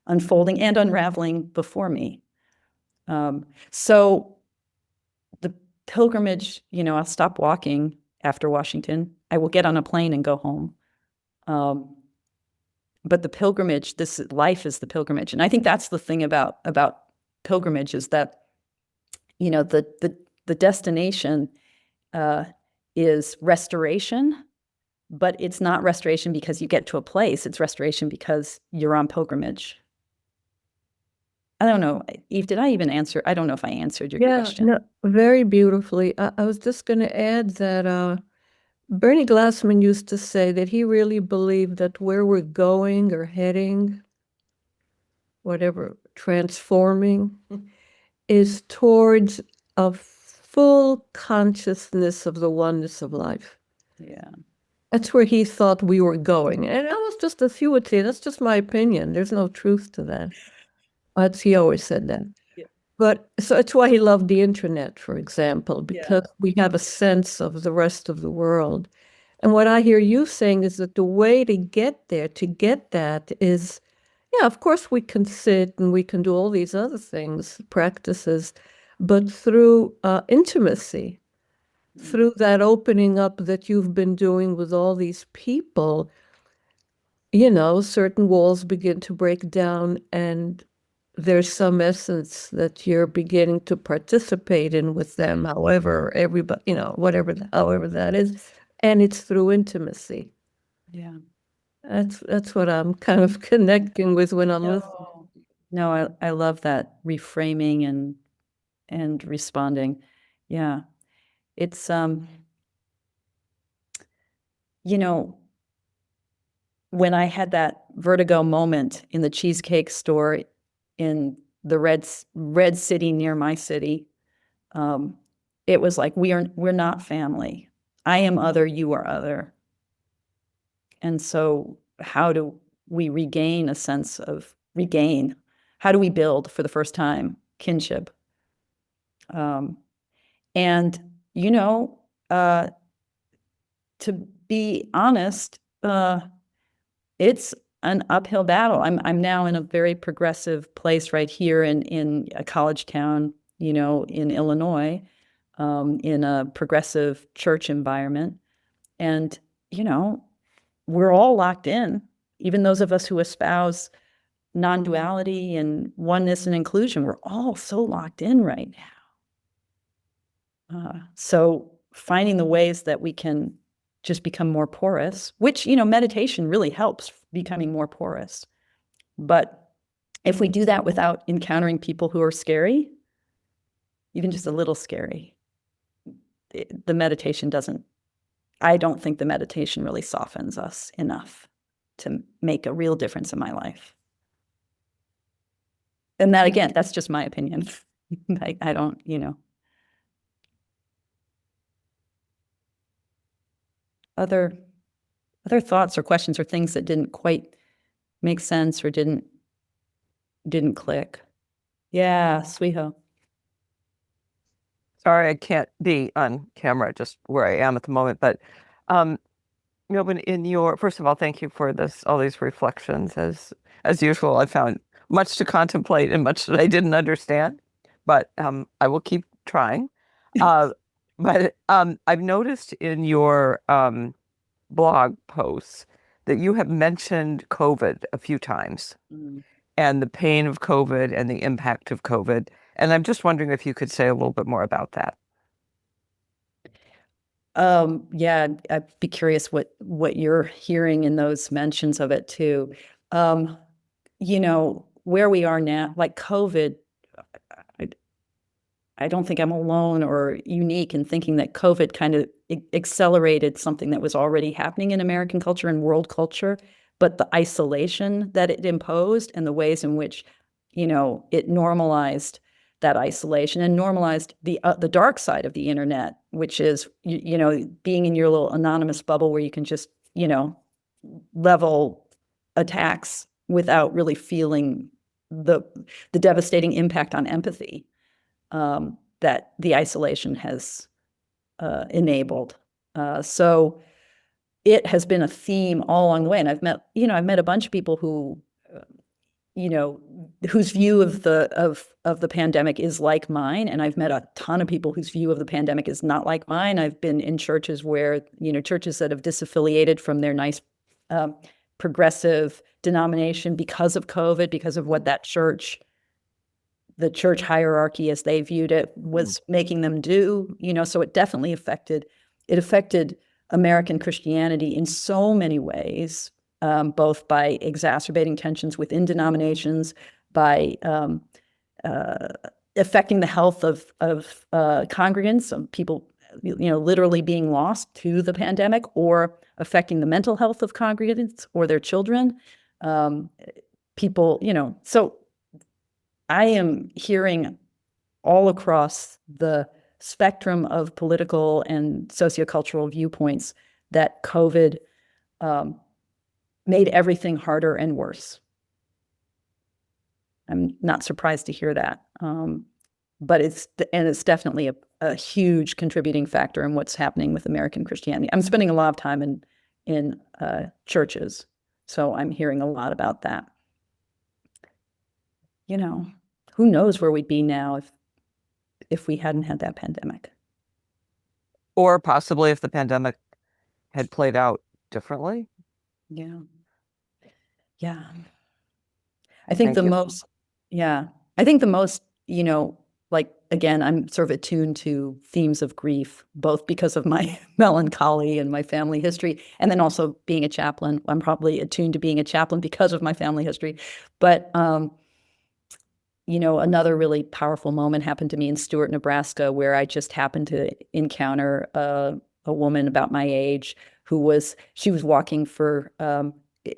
unfolding and unraveling before me. So the pilgrimage, I'll stop walking after Washington. I will get on a plane and go home. But the pilgrimage, this life is the pilgrimage. And I think that's the thing about pilgrimage is that, the destination is restoration, but it's not restoration because you get to a place. It's restoration because you're on pilgrimage. I don't know, Eve, did I even answer? I don't know if I answered your question. No, very beautifully. I was just going to add that Bernie Glassman used to say that he really believed that where we're going or heading, whatever, transforming, is towards a full consciousness of the oneness of life. Yeah. That's where he thought we were going. And that was just a few would say, that's just my opinion. There's no truth to that. He always said that. Yeah. But so it's why he loved the internet, for example, because we have a sense of the rest of the world. And what I hear you saying is that the way to get there, to get that is, of course we can sit and we can do all these other things, practices, but through intimacy, through that opening up that you've been doing with all these people, certain walls begin to break down and there's some essence that you're beginning to participate in with them, however, everybody, however that is. And it's through intimacy. Yeah. That's what I'm kind of connecting with when I'm listening. No, I love that reframing and responding. Yeah. It's, when I had that vertigo moment in the cheesecake store in the red city near my city, it was like, we're not family. I am other, you are other. And so how do we regain a sense of how do we build for the first time kinship? And, to be honest, it's an uphill battle. I'm now in a very progressive place right here in a college town, in Illinois, in a progressive church environment. And, we're all locked in, even those of us who espouse non-duality and oneness and inclusion, we're all so locked in right now. So finding the ways that we can just become more porous, which, meditation really helps becoming more porous. But if we do that without encountering people who are scary, even just a little scary, the meditation I don't think the meditation really softens us enough to make a real difference in my life. And that, again, that's just my opinion. I don't, other thoughts or questions or things that didn't quite make sense or didn't click. Yeah, Sweeho. Sorry, I can't be on camera just where I am at the moment, but when in your first of all, thank you for all these reflections. As usual, I found much to contemplate and much that I didn't understand, but I will keep trying. But I've noticed in your blog posts that you have mentioned COVID a few times and the pain of COVID and the impact of COVID. And I'm just wondering if you could say a little bit more about that. Yeah, I'd be curious what you're hearing in those mentions of it too. Where we are now, like COVID, I don't think I'm alone or unique in thinking that COVID kind of accelerated something that was already happening in American culture and world culture, but the isolation that it imposed and the ways in which, it normalized that isolation and normalized the dark side of the internet, which is, being in your little anonymous bubble where you can just, level attacks without really feeling the devastating impact on empathy that the isolation has enabled. So it has been a theme all along the way. And I've met a bunch of people who, whose view of the pandemic is like mine. And I've met a ton of people whose view of the pandemic is not like mine. I've been in churches where, churches that have disaffiliated from their nice progressive denomination because of COVID, because of what that the church hierarchy as they viewed it was making them do, so it definitely affected American Christianity in so many ways, both by exacerbating tensions within denominations, by affecting the health of congregants, some people, literally being lost to the pandemic, or affecting the mental health of congregants or their children. People, so I am hearing all across the spectrum of political and sociocultural viewpoints that COVID made everything harder and worse. I'm not surprised to hear that, but it's definitely a huge contributing factor in what's happening with American Christianity. I'm spending a lot of time in churches, so I'm hearing a lot about that. Who knows where we'd be now if we hadn't had that pandemic. Or possibly if the pandemic had played out differently. Yeah. Yeah. I think the most, like, again, I'm sort of attuned to themes of grief, both because of my melancholy and my family history, and then also being a chaplain. I'm probably attuned to being a chaplain because of my family history. But, another really powerful moment happened to me in Stewart, Nebraska, where I just happened to encounter a woman about my age she was walking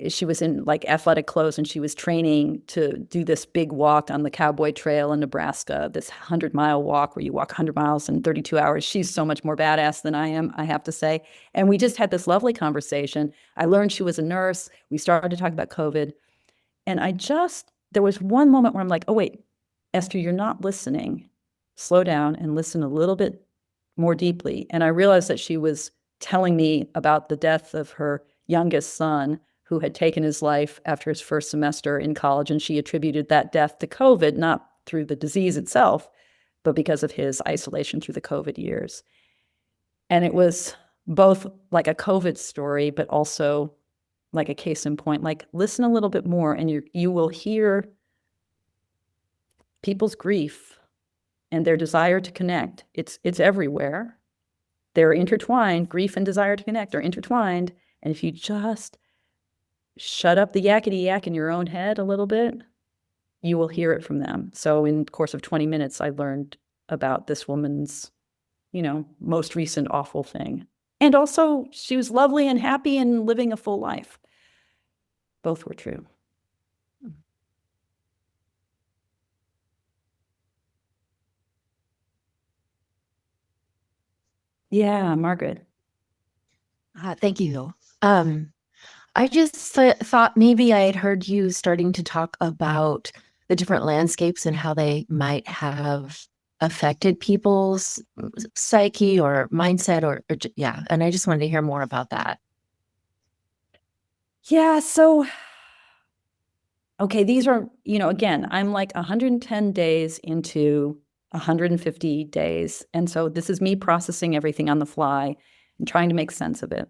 she was in like athletic clothes, and she was training to do this big walk on the Cowboy Trail in Nebraska, this 100-mile walk where you walk 100 miles in 32 hours. She's so much more badass than I am, I have to say. And we just had this lovely conversation. I learned she was a nurse. We started to talk about COVID. And there was one moment where I'm like, oh, wait, Esther, you're not listening. Slow down and listen a little bit more deeply. And I realized that she was telling me about the death of her youngest son, who had taken his life after his first semester in college. And she attributed that death to COVID, not through the disease itself, but because of his isolation through the COVID years. And it was both like a COVID story, but also like a case in point, like listen a little bit more and you will hear people's grief and their desire to connect. It's everywhere. They're intertwined. Grief and desire to connect are intertwined. And if you just shut up the yakety yak in your own head a little bit, you will hear it from them. So in the course of 20 minutes, I learned about this woman's, most recent awful thing. And also she was lovely and happy and living a full life. Both were true. Yeah, Margaret. Thank you. I just thought maybe I had heard you starting to talk about the different landscapes and how they might have affected people's psyche or mindset yeah. And I just wanted to hear more about that. Yeah, so okay, these are, again, I'm like 110 days into 150 days. And so this is me processing everything on the fly and trying to make sense of it.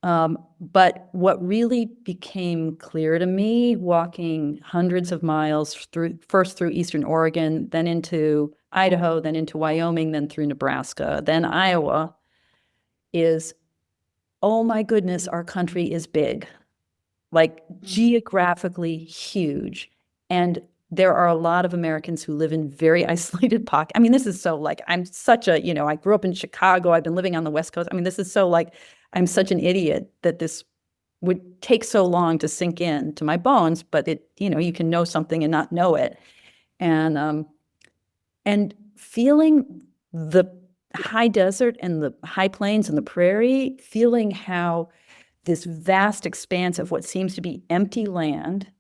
But what really became clear to me, walking hundreds of miles first through Eastern Oregon, then into Idaho, then into Wyoming, then through Nebraska, then Iowa, is, oh my goodness, our country is big, like geographically huge. And there are a lot of Americans who live in very isolated pockets. I mean, this is so like, I'm such a, I grew up in Chicago. I've been living on the West Coast. I mean, this is so like, I'm such an idiot that this would take so long to sink in to my bones, but it, you can know something and not know it. And feeling the high desert and the high plains and the prairie, feeling how this vast expanse of what seems to be empty land,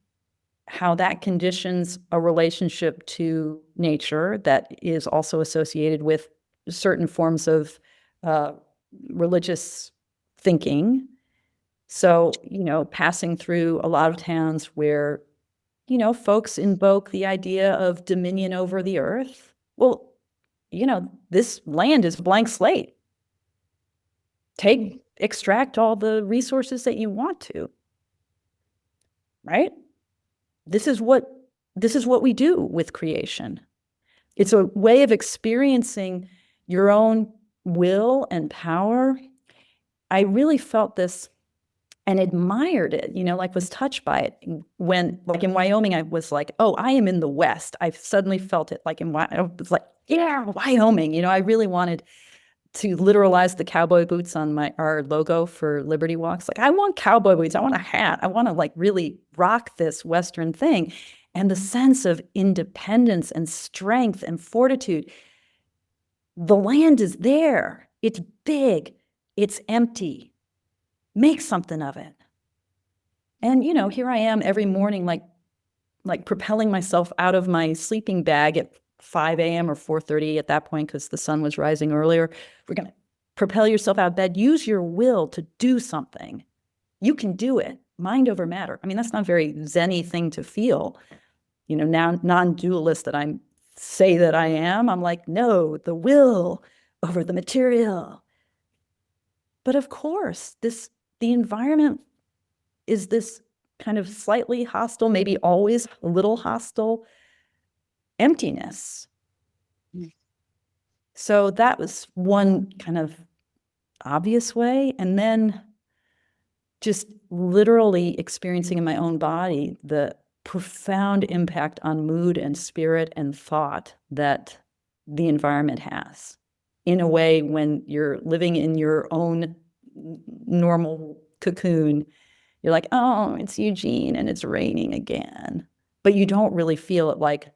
how that conditions a relationship to nature that is also associated with certain forms of religious thinking. So, passing through a lot of towns where, folks invoke the idea of dominion over the earth. Well, this land is a blank slate. Extract all the resources that you want to, right? This is what we do with creation. It's a way of experiencing your own will and power. I really felt this and admired it, like was touched by it. When, like in Wyoming, I was like, oh, I am in the West. I suddenly felt it like I was like, yeah, Wyoming. I really wanted to literalize the cowboy boots on our logo for Liberty Walks. Like, I want cowboy boots. I want a hat. I want to like really rock this Western thing. And the sense of independence and strength and fortitude. The land is there. It's big. It's empty. Make something of it. And, here I am every morning, like propelling myself out of my sleeping bag at 5 a.m. or 4:30 at that point, because the sun was rising earlier. We're going to propel yourself out of bed. Use your will to do something. You can do it. Mind over matter. I mean, that's not a very Zen-y thing to feel. Now non-dualist that I say that I am, I'm like, no, the will over the material. But of course, the environment is this kind of slightly hostile, maybe always a little hostile emptiness. So that was one kind of obvious way. And then just literally experiencing in my own body the profound impact on mood and spirit and thought that the environment has. In a way, when you're living in your own normal cocoon, you're like, oh, it's Eugene and it's raining again. But you don't really feel it like,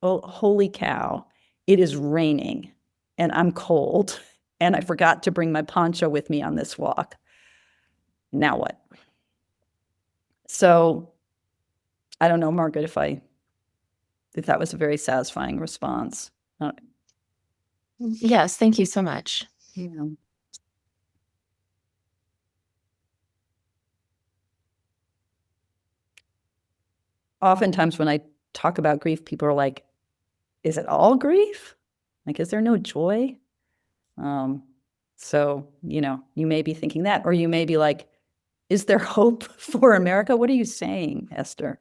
oh, holy cow, it is raining and I'm cold and I forgot to bring my poncho with me on this walk. Now what? So I don't know, Margaret, if that was a very satisfying response. Yes, thank you so much. Yeah. Oftentimes when I talk about grief, people are like, is it all grief? Like, is there no joy? So, you may be thinking that, or you may be like, is there hope for America? What are you saying, Esther?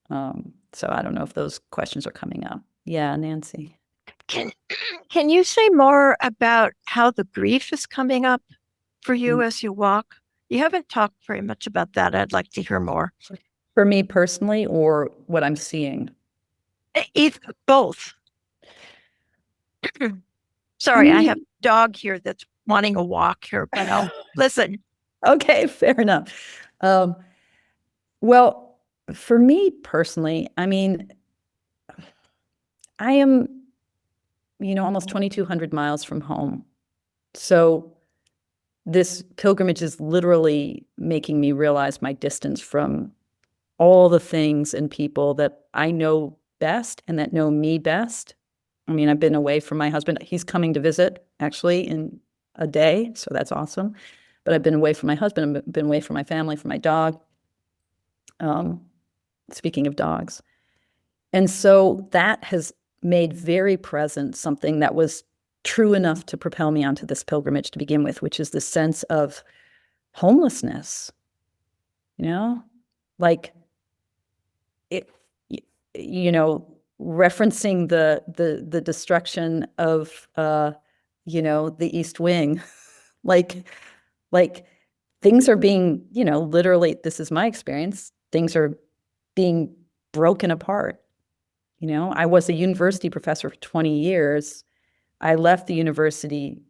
So I don't know if those questions are coming up. Yeah, Nancy. Can you say more about how the grief is coming up for you as you walk? You haven't talked very much about that. I'd like to hear more. For me personally, or what I'm seeing? Both. Sorry, I have a dog here that's wanting a walk here, but I'll listen. Okay, fair enough. Well, for me personally, I mean, I am almost 2,200 miles from home. So this pilgrimage is literally making me realize my distance from all the things and people that I know best and that know me best. I mean, I've been away from my husband. He's coming to visit actually in a day, so that's awesome. But I've been away from my husband. I've been away from my family, from my dog. Speaking of dogs. And so that has made very present something that was true enough to propel me onto this pilgrimage to begin with, which is the sense of homelessness, like it, referencing the destruction of, the East Wing, like things are being, literally, this is my experience, things are being broken apart. I was a university professor for 20 years. I left the university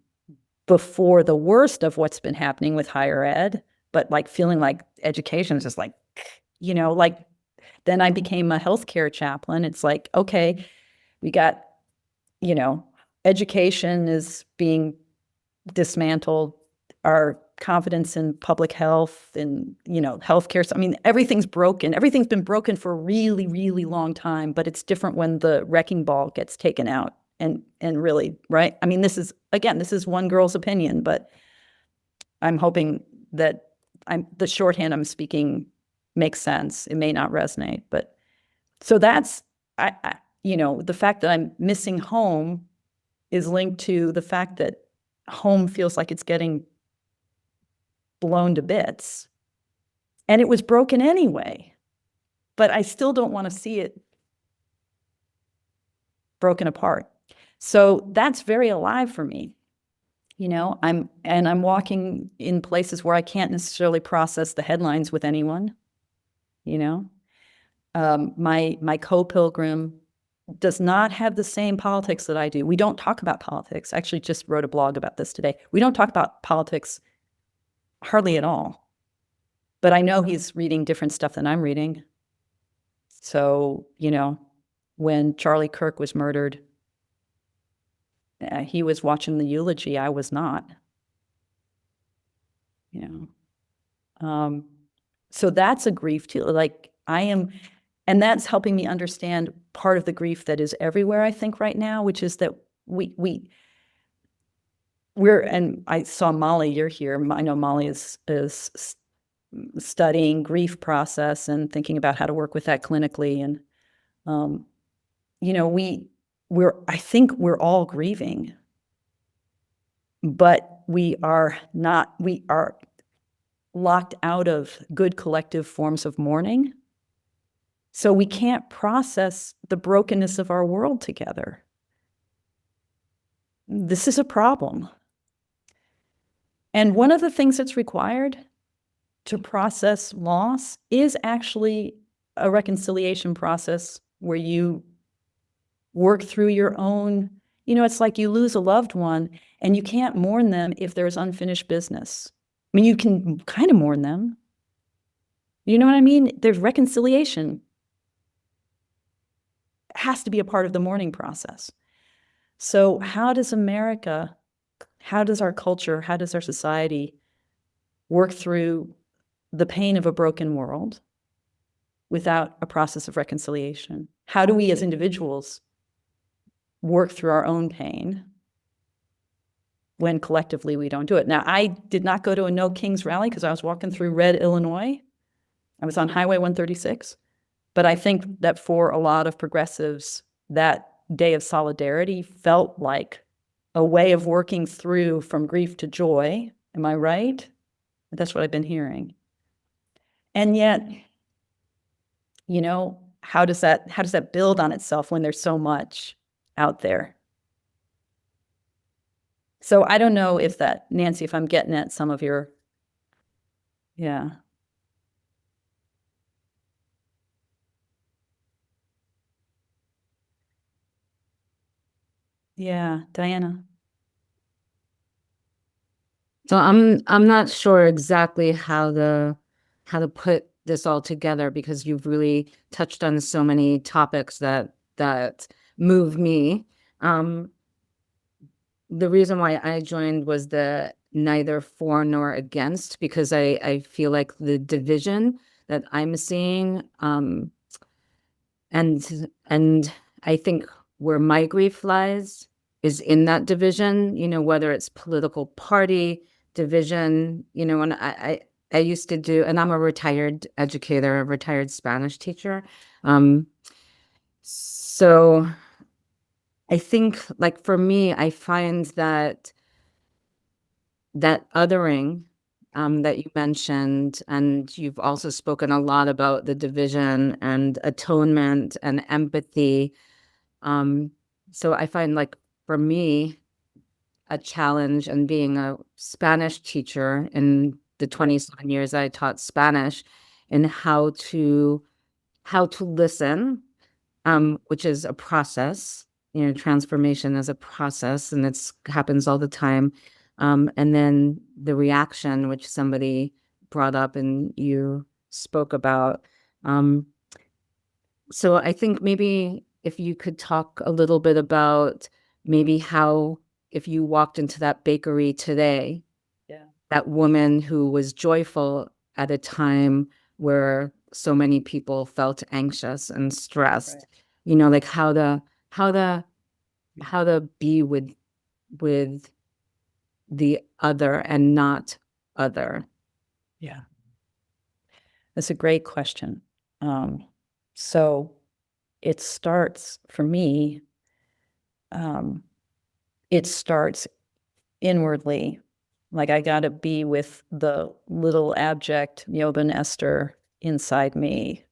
before the worst of what's been happening with higher ed, but like feeling like education is just like, then I became a healthcare chaplain. It's like, okay, we got, education is being dismantled. Our confidence in public health and, healthcare. I mean, everything's broken. Everything's been broken for a really, really long time, but it's different when the wrecking ball gets taken out and really, right? I mean, this is one girl's opinion, but I'm hoping that the shorthand I'm speaking makes sense. It may not resonate, but so that's, the fact that I'm missing home is linked to the fact that home feels like it's getting blown to bits. And it was broken anyway, but I still don't want to see it broken apart. So that's very alive for me. I'm walking in places where I can't necessarily process the headlines with anyone. My co-pilgrim does not have the same politics that I do. We don't talk about politics. I actually just wrote a blog about this today. We don't talk about politics hardly at all. But I know he's reading different stuff than I'm reading. So, when Charlie Kirk was murdered, he was watching the eulogy. I was not. So that's a grief too. Like I am, and that's helping me understand part of the grief that is everywhere, I think, right now, which is that we're, and I saw Molly, you're here. I know Molly is studying grief process and thinking about how to work with that clinically. And, I think we're all grieving, but we are locked out of good collective forms of mourning. So we can't process the brokenness of our world together. This is a problem. And one of the things that's required to process loss is actually a reconciliation process where you work through your own, it's like you lose a loved one and you can't mourn them if there's unfinished business. I mean, you can kind of mourn them. You know what I mean? There's reconciliation. It has to be a part of the mourning process. So how does America, how does our culture, how does our society work through the pain of a broken world without a process of reconciliation? How do we as individuals work through our own pain when collectively we don't do it? Now, I did not go to a No Kings rally because I was walking through Red, Illinois. I was on Highway 136. But I think that for a lot of progressives, that day of solidarity felt like a way of working through from grief to joy. Am I right? That's what I've been hearing. And yet, how does that build on itself when there's so much out there? So I don't know if that, Nancy, if I'm getting at some of your, yeah. Yeah, Diana. So I'm not sure exactly how to put this all together, because you've really touched on so many topics that move me. the reason why I joined was the neither for nor against, because I feel like the division that I'm seeing, and I think where my grief lies is in that division, whether it's political party division, and I used to do, and I'm a retired educator, a retired Spanish teacher. So I think, like, for me, I find that othering that you mentioned, and you've also spoken a lot about the division and atonement and empathy. So I find, like, for me, a challenge, and being a Spanish teacher in the 27 years I taught Spanish, and how to listen, which is a process. Transformation is a process, and it's happens all the time. And then the reaction, which somebody brought up and you spoke about. So I think maybe if you could talk a little bit about maybe how, if you walked into that bakery today, that woman who was joyful at a time where so many people felt anxious and stressed, like how to be with the other and not other. Yeah. That's a great question. So it starts for me, it starts inwardly. Like, I got to be with the little abject Myoban Esther inside me,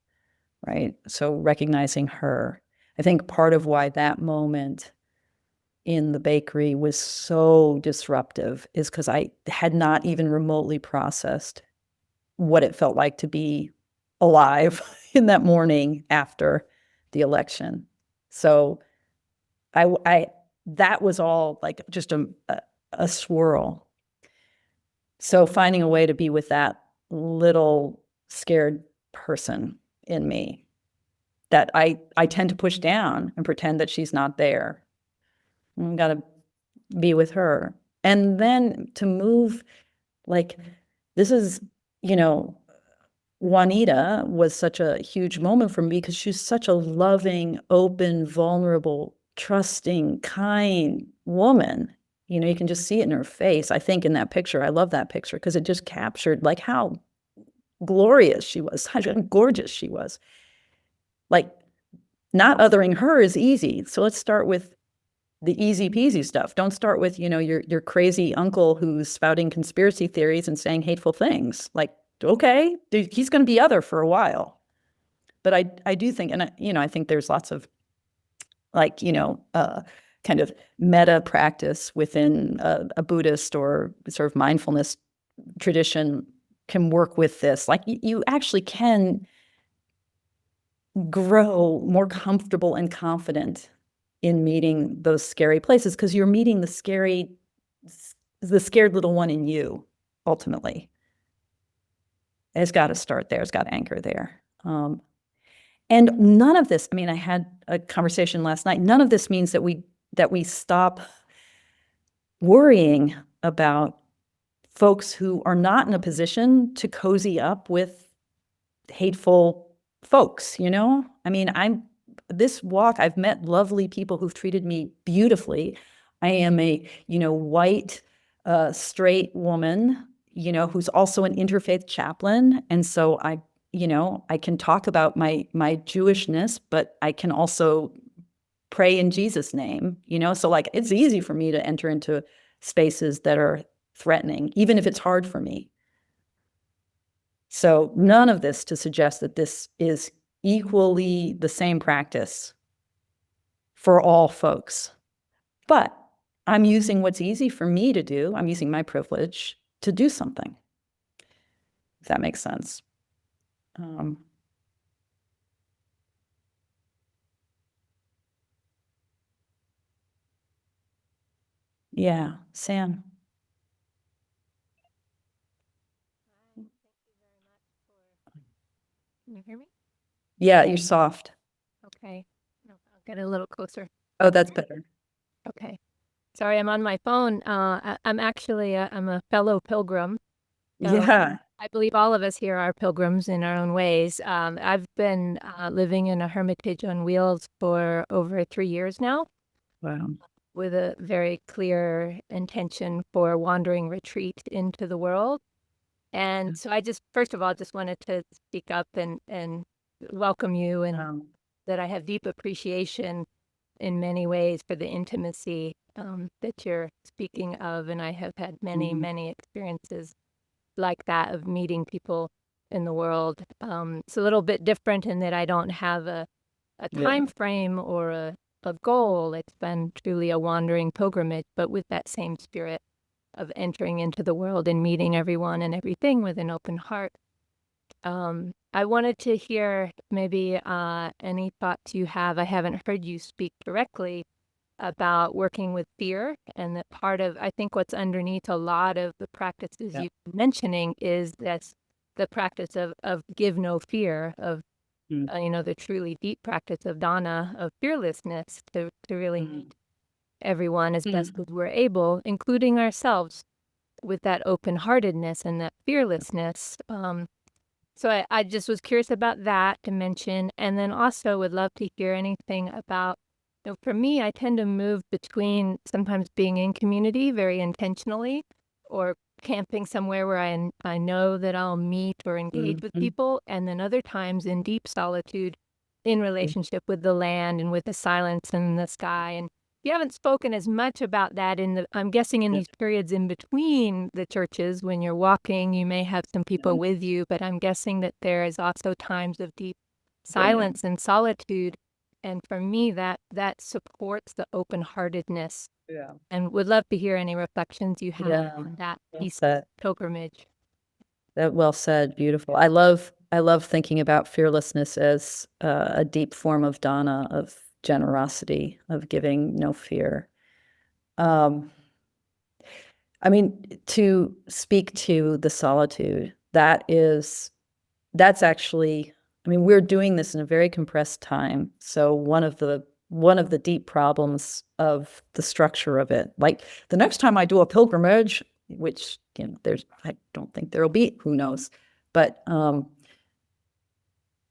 right? So recognizing her. I think part of why that moment in the bakery was so disruptive is because I had not even remotely processed what it felt like to be alive in that morning after the election. So I that was all like just a swirl. So finding a way to be with that little scared person in me that I tend to push down and pretend that she's not there. I got to be with her. And then to move, like, this is, Juanita was such a huge moment for me because she's such a loving, open, vulnerable, trusting, kind woman. You can just see it in her face. I think in that picture, I love that picture because it just captured like how glorious she was, how gorgeous she was. Like, not othering her is easy. So let's start with the easy peasy stuff. Don't start with, your crazy uncle who's spouting conspiracy theories and saying hateful things. Like, okay, he's going to be other for a while. But I do think, and I think there's lots of like, kind of meta practice within a Buddhist or sort of mindfulness tradition can work with this. Like, you actually can grow more comfortable and confident in meeting those scary places because you're meeting the scared little one in you, ultimately. It's got to start there. It's got to anchor there. And none of this, I had a conversation last night. None of this means that we stop worrying about folks who are not in a position to cozy up with hateful folks, this walk, I've met lovely people who've treated me beautifully. I am a, white, straight woman, who's also an interfaith chaplain. And so I can talk about my Jewishness, but I can also pray in Jesus' name, so like it's easy for me to enter into spaces that are threatening, even if it's hard for me. So none of this to suggest that this is equally the same practice for all folks. But I'm using what's easy for me to do. I'm using my privilege to do something. If that makes sense. Yeah, Sam. Can you hear me? Yeah, you're soft. Okay. No, I'll get a little closer. Oh, that's better. Okay. Sorry, I'm on my phone. I'm actually I'm a fellow pilgrim. So Yeah. I believe all of us here are pilgrims in our own ways. I've been living in a hermitage on wheels for over 3 years now, Wow. with a very clear intention for wandering retreat into the world. And so I just, first of all, just wanted to speak up and welcome you, and that I have deep appreciation in many ways for the intimacy that you're speaking of. And I have had many, many experiences like that of meeting people in the world. It's a little bit different in that I don't have a time frame or a goal. It's been truly a wandering pilgrimage, but with that same spirit of entering into the world and meeting everyone and everything with an open heart. I wanted to hear maybe any thoughts you have. I haven't heard you speak directly about working with fear, and that part of, I think, what's underneath a lot of the practices you've been mentioning is that's the practice of give no fear, of the truly deep practice of dana, of fearlessness, to really meet everyone as best as we're able, including ourselves, with that open-heartedness and that fearlessness. So I just was curious about that to mention, and then also would love to hear anything about, for me, I tend to move between sometimes being in community very intentionally, or camping somewhere where I know that I'll meet or engage with people, and then other times in deep solitude in relationship with the land and with the silence and the sky. And you haven't spoken as much about that I'm guessing in these periods in between the churches, when you're walking, you may have some people with you, but I'm guessing that there is also times of deep silence and solitude. And for me, that supports the open-heartedness. Yeah. And would love to hear any reflections you have on that piece of pilgrimage. That well said. Beautiful. I love thinking about fearlessness as a deep form of dana, of generosity, of giving no fear. I mean, to speak to the solitude, that's actually, I mean, we're doing this in a very compressed time. So one of the deep problems of the structure of it, like the next time I do a pilgrimage, which I don't think there'll be, who knows, but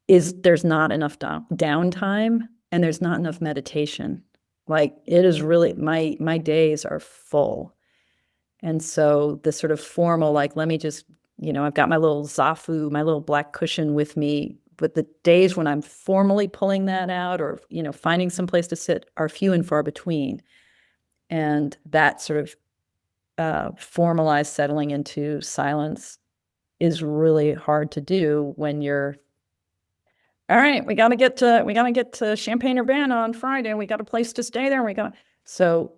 there's not enough downtime, and there's not enough meditation. Like, it is really, my days are full. And so the sort of formal, like, let me just, I've got my little zafu, my little black cushion with me, but the days when I'm formally pulling that out, or, finding some place to sit, are few and far between. And that sort of formalized settling into silence is really hard to do when you're, all right, we gotta get to Champaign-Urbana on Friday. We got a place to stay there. So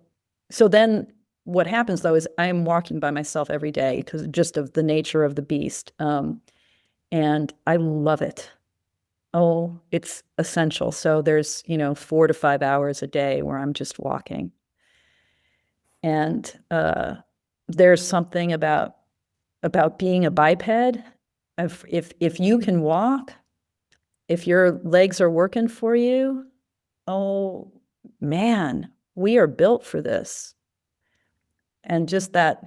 then what happens, though, is I'm walking by myself every day because just of the nature of the beast. And I love it. Oh, it's essential. So there's, 4 to 5 hours a day where I'm just walking. And there's something about being a biped. If you can walk, if your legs are working for you, oh man, we are built for this. And just that,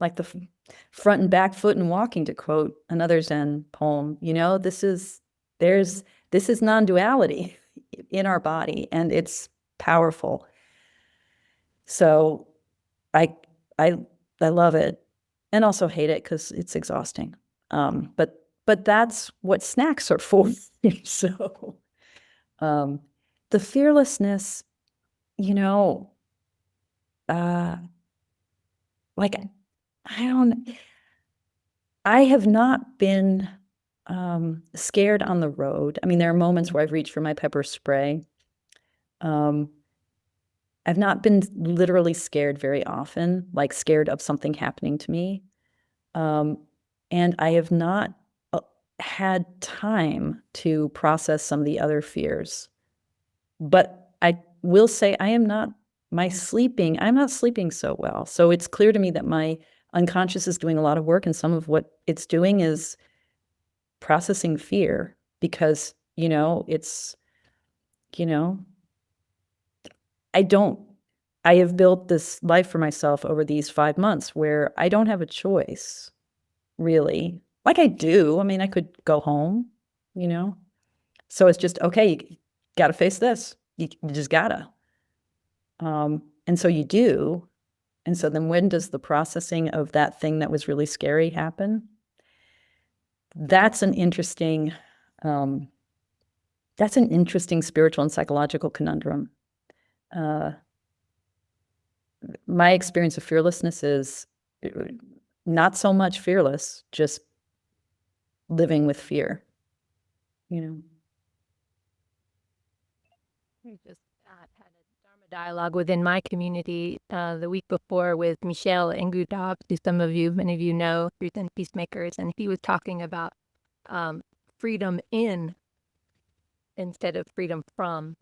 like the front and back foot and walking, to quote another Zen poem, this is non-duality in our body, and it's powerful. So I love it, and also hate it because it's exhausting. But that's what snacks are for. So the fearlessness, like, I have not been scared on the road. I mean, there are moments where I've reached for my pepper spray. I've not been literally scared very often, like scared of something happening to me. And I have not had time to process some of the other fears. But I will say I'm not sleeping so well. So it's clear to me that my unconscious is doing a lot of work, and some of what it's doing is processing fear, because, it's, I have built this life for myself over these 5 months where I don't have a choice, really. Like I do. I mean, I could go home, you know? So it's just, okay, you got to face this. You just gotta. And so you do. And so then when does the processing of that thing that was really scary happen? That's an interesting spiritual and psychological conundrum. My experience of fearlessness is not so much fearless, just living with fear, you know. We just had a Dharma dialogue within my community the week before with Michel Ngudab, who many of you know, through Zen Peacemakers, and he was talking about freedom in instead of freedom from.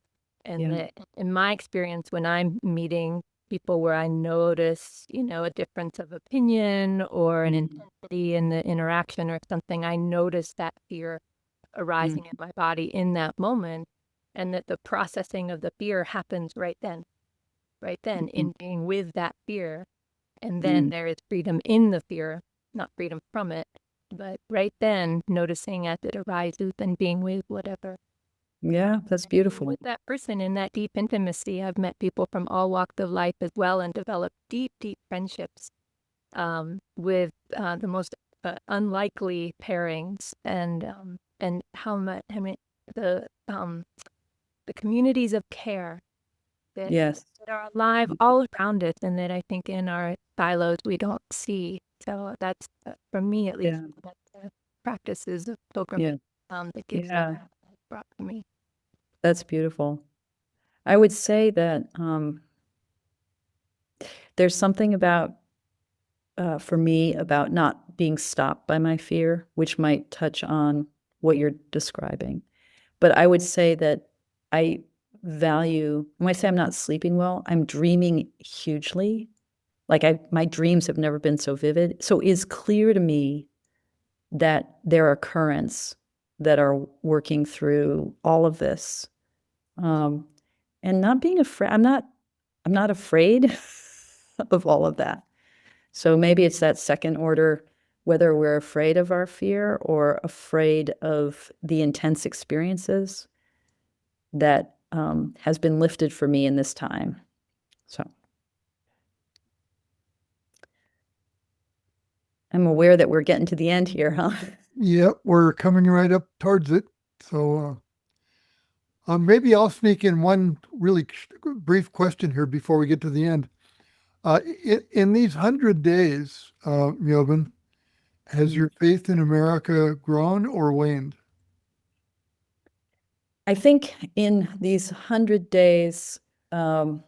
And Yeah. in my experience, when I'm meeting people where I notice, a difference of opinion or an intensity in the interaction or something, I notice that fear arising in my body in that moment, and that the processing of the fear happens right then, in being with that fear. And then there is freedom in the fear, not freedom from it, but right then noticing as it arises and being with whatever. Yeah, that's beautiful. With that person in that deep intimacy, I've met people from all walks of life as well and developed deep, deep friendships with the most unlikely pairings, and how much, the communities of care that, Yes. that are alive all around us, and that I think in our silos we don't see. So that's, for me at least, that's the practices of pilgrimage that gives that brought to me. That's beautiful. I would say that there's something about, for me, about not being stopped by my fear, which might touch on what you're describing. But I would say that I value, when I say I'm not sleeping well, I'm dreaming hugely. Like my dreams have never been so vivid. So it's clear to me that there are currents that are working through all of this. And not being afraid, I'm not afraid of all of that. So maybe it's that second order, whether we're afraid of our fear or afraid of the intense experiences that has been lifted for me in this time. So I'm aware that we're getting to the end here, huh? Yep, we're coming right up towards it. So maybe I'll sneak in one really brief question here before we get to the end. In these 100 days, Mjolnir, has your faith in America grown or waned? I think in these 100 days, I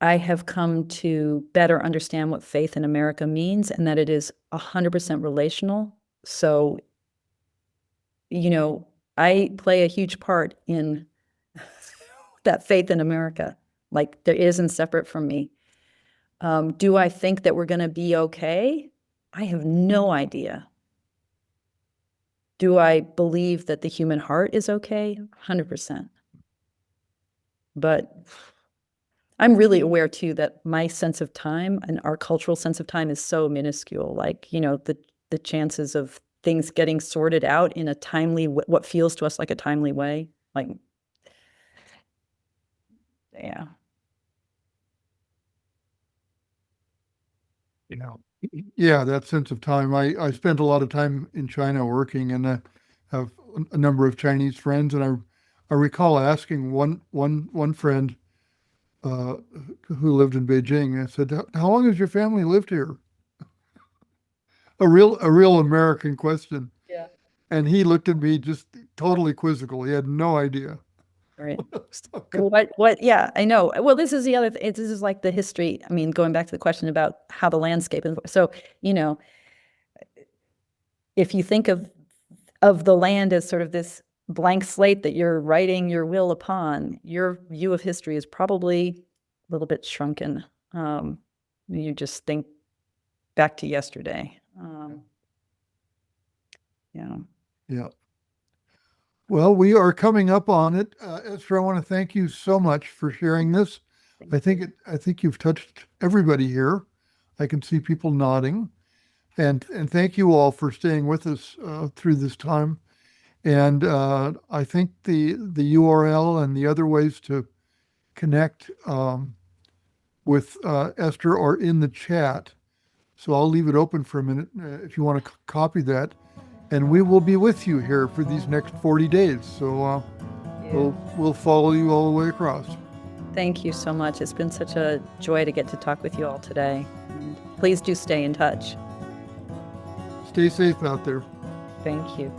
have come to better understand what faith in America means, and that it is 100% relational. So, I play a huge part in that faith in America. Like, there isn't separate from me. Do I think that we're going to be okay? I have no idea. Do I believe that the human heart is okay? 100%. But I'm really aware too that my sense of time and our cultural sense of time is so minuscule. Like, the chances of things getting sorted out in a timely, what feels to us like a timely way. Like, yeah. Yeah, that sense of time. I spent a lot of time in China working, and I have a number of Chinese friends, and I recall asking one friend who lived in Beijing. I said, "How long has your family lived here?" A real American question. Yeah. And he looked at me just totally quizzical. He had no idea. Right. What? Yeah, I know. Well, this is the other thing. This is like the history. I mean, going back to the question about how the landscape is. So, if you think of the land as sort of this blank slate that you're writing your will upon, your view of history is probably a little bit shrunken. You just think back to yesterday. Yeah. Yeah. Well, we are coming up on it. Esther, I want to thank you so much for sharing this. I think you've touched everybody here. I can see people nodding, and thank you all for staying with us through this time. And I think the URL and the other ways to connect with Esther are in the chat. So I'll leave it open for a minute if you want to copy that. And we will be with you here for these next 40 days. So we'll follow you all the way across. Thank you so much. It's been such a joy to get to talk with you all today. And please do stay in touch. Stay safe out there. Thank you.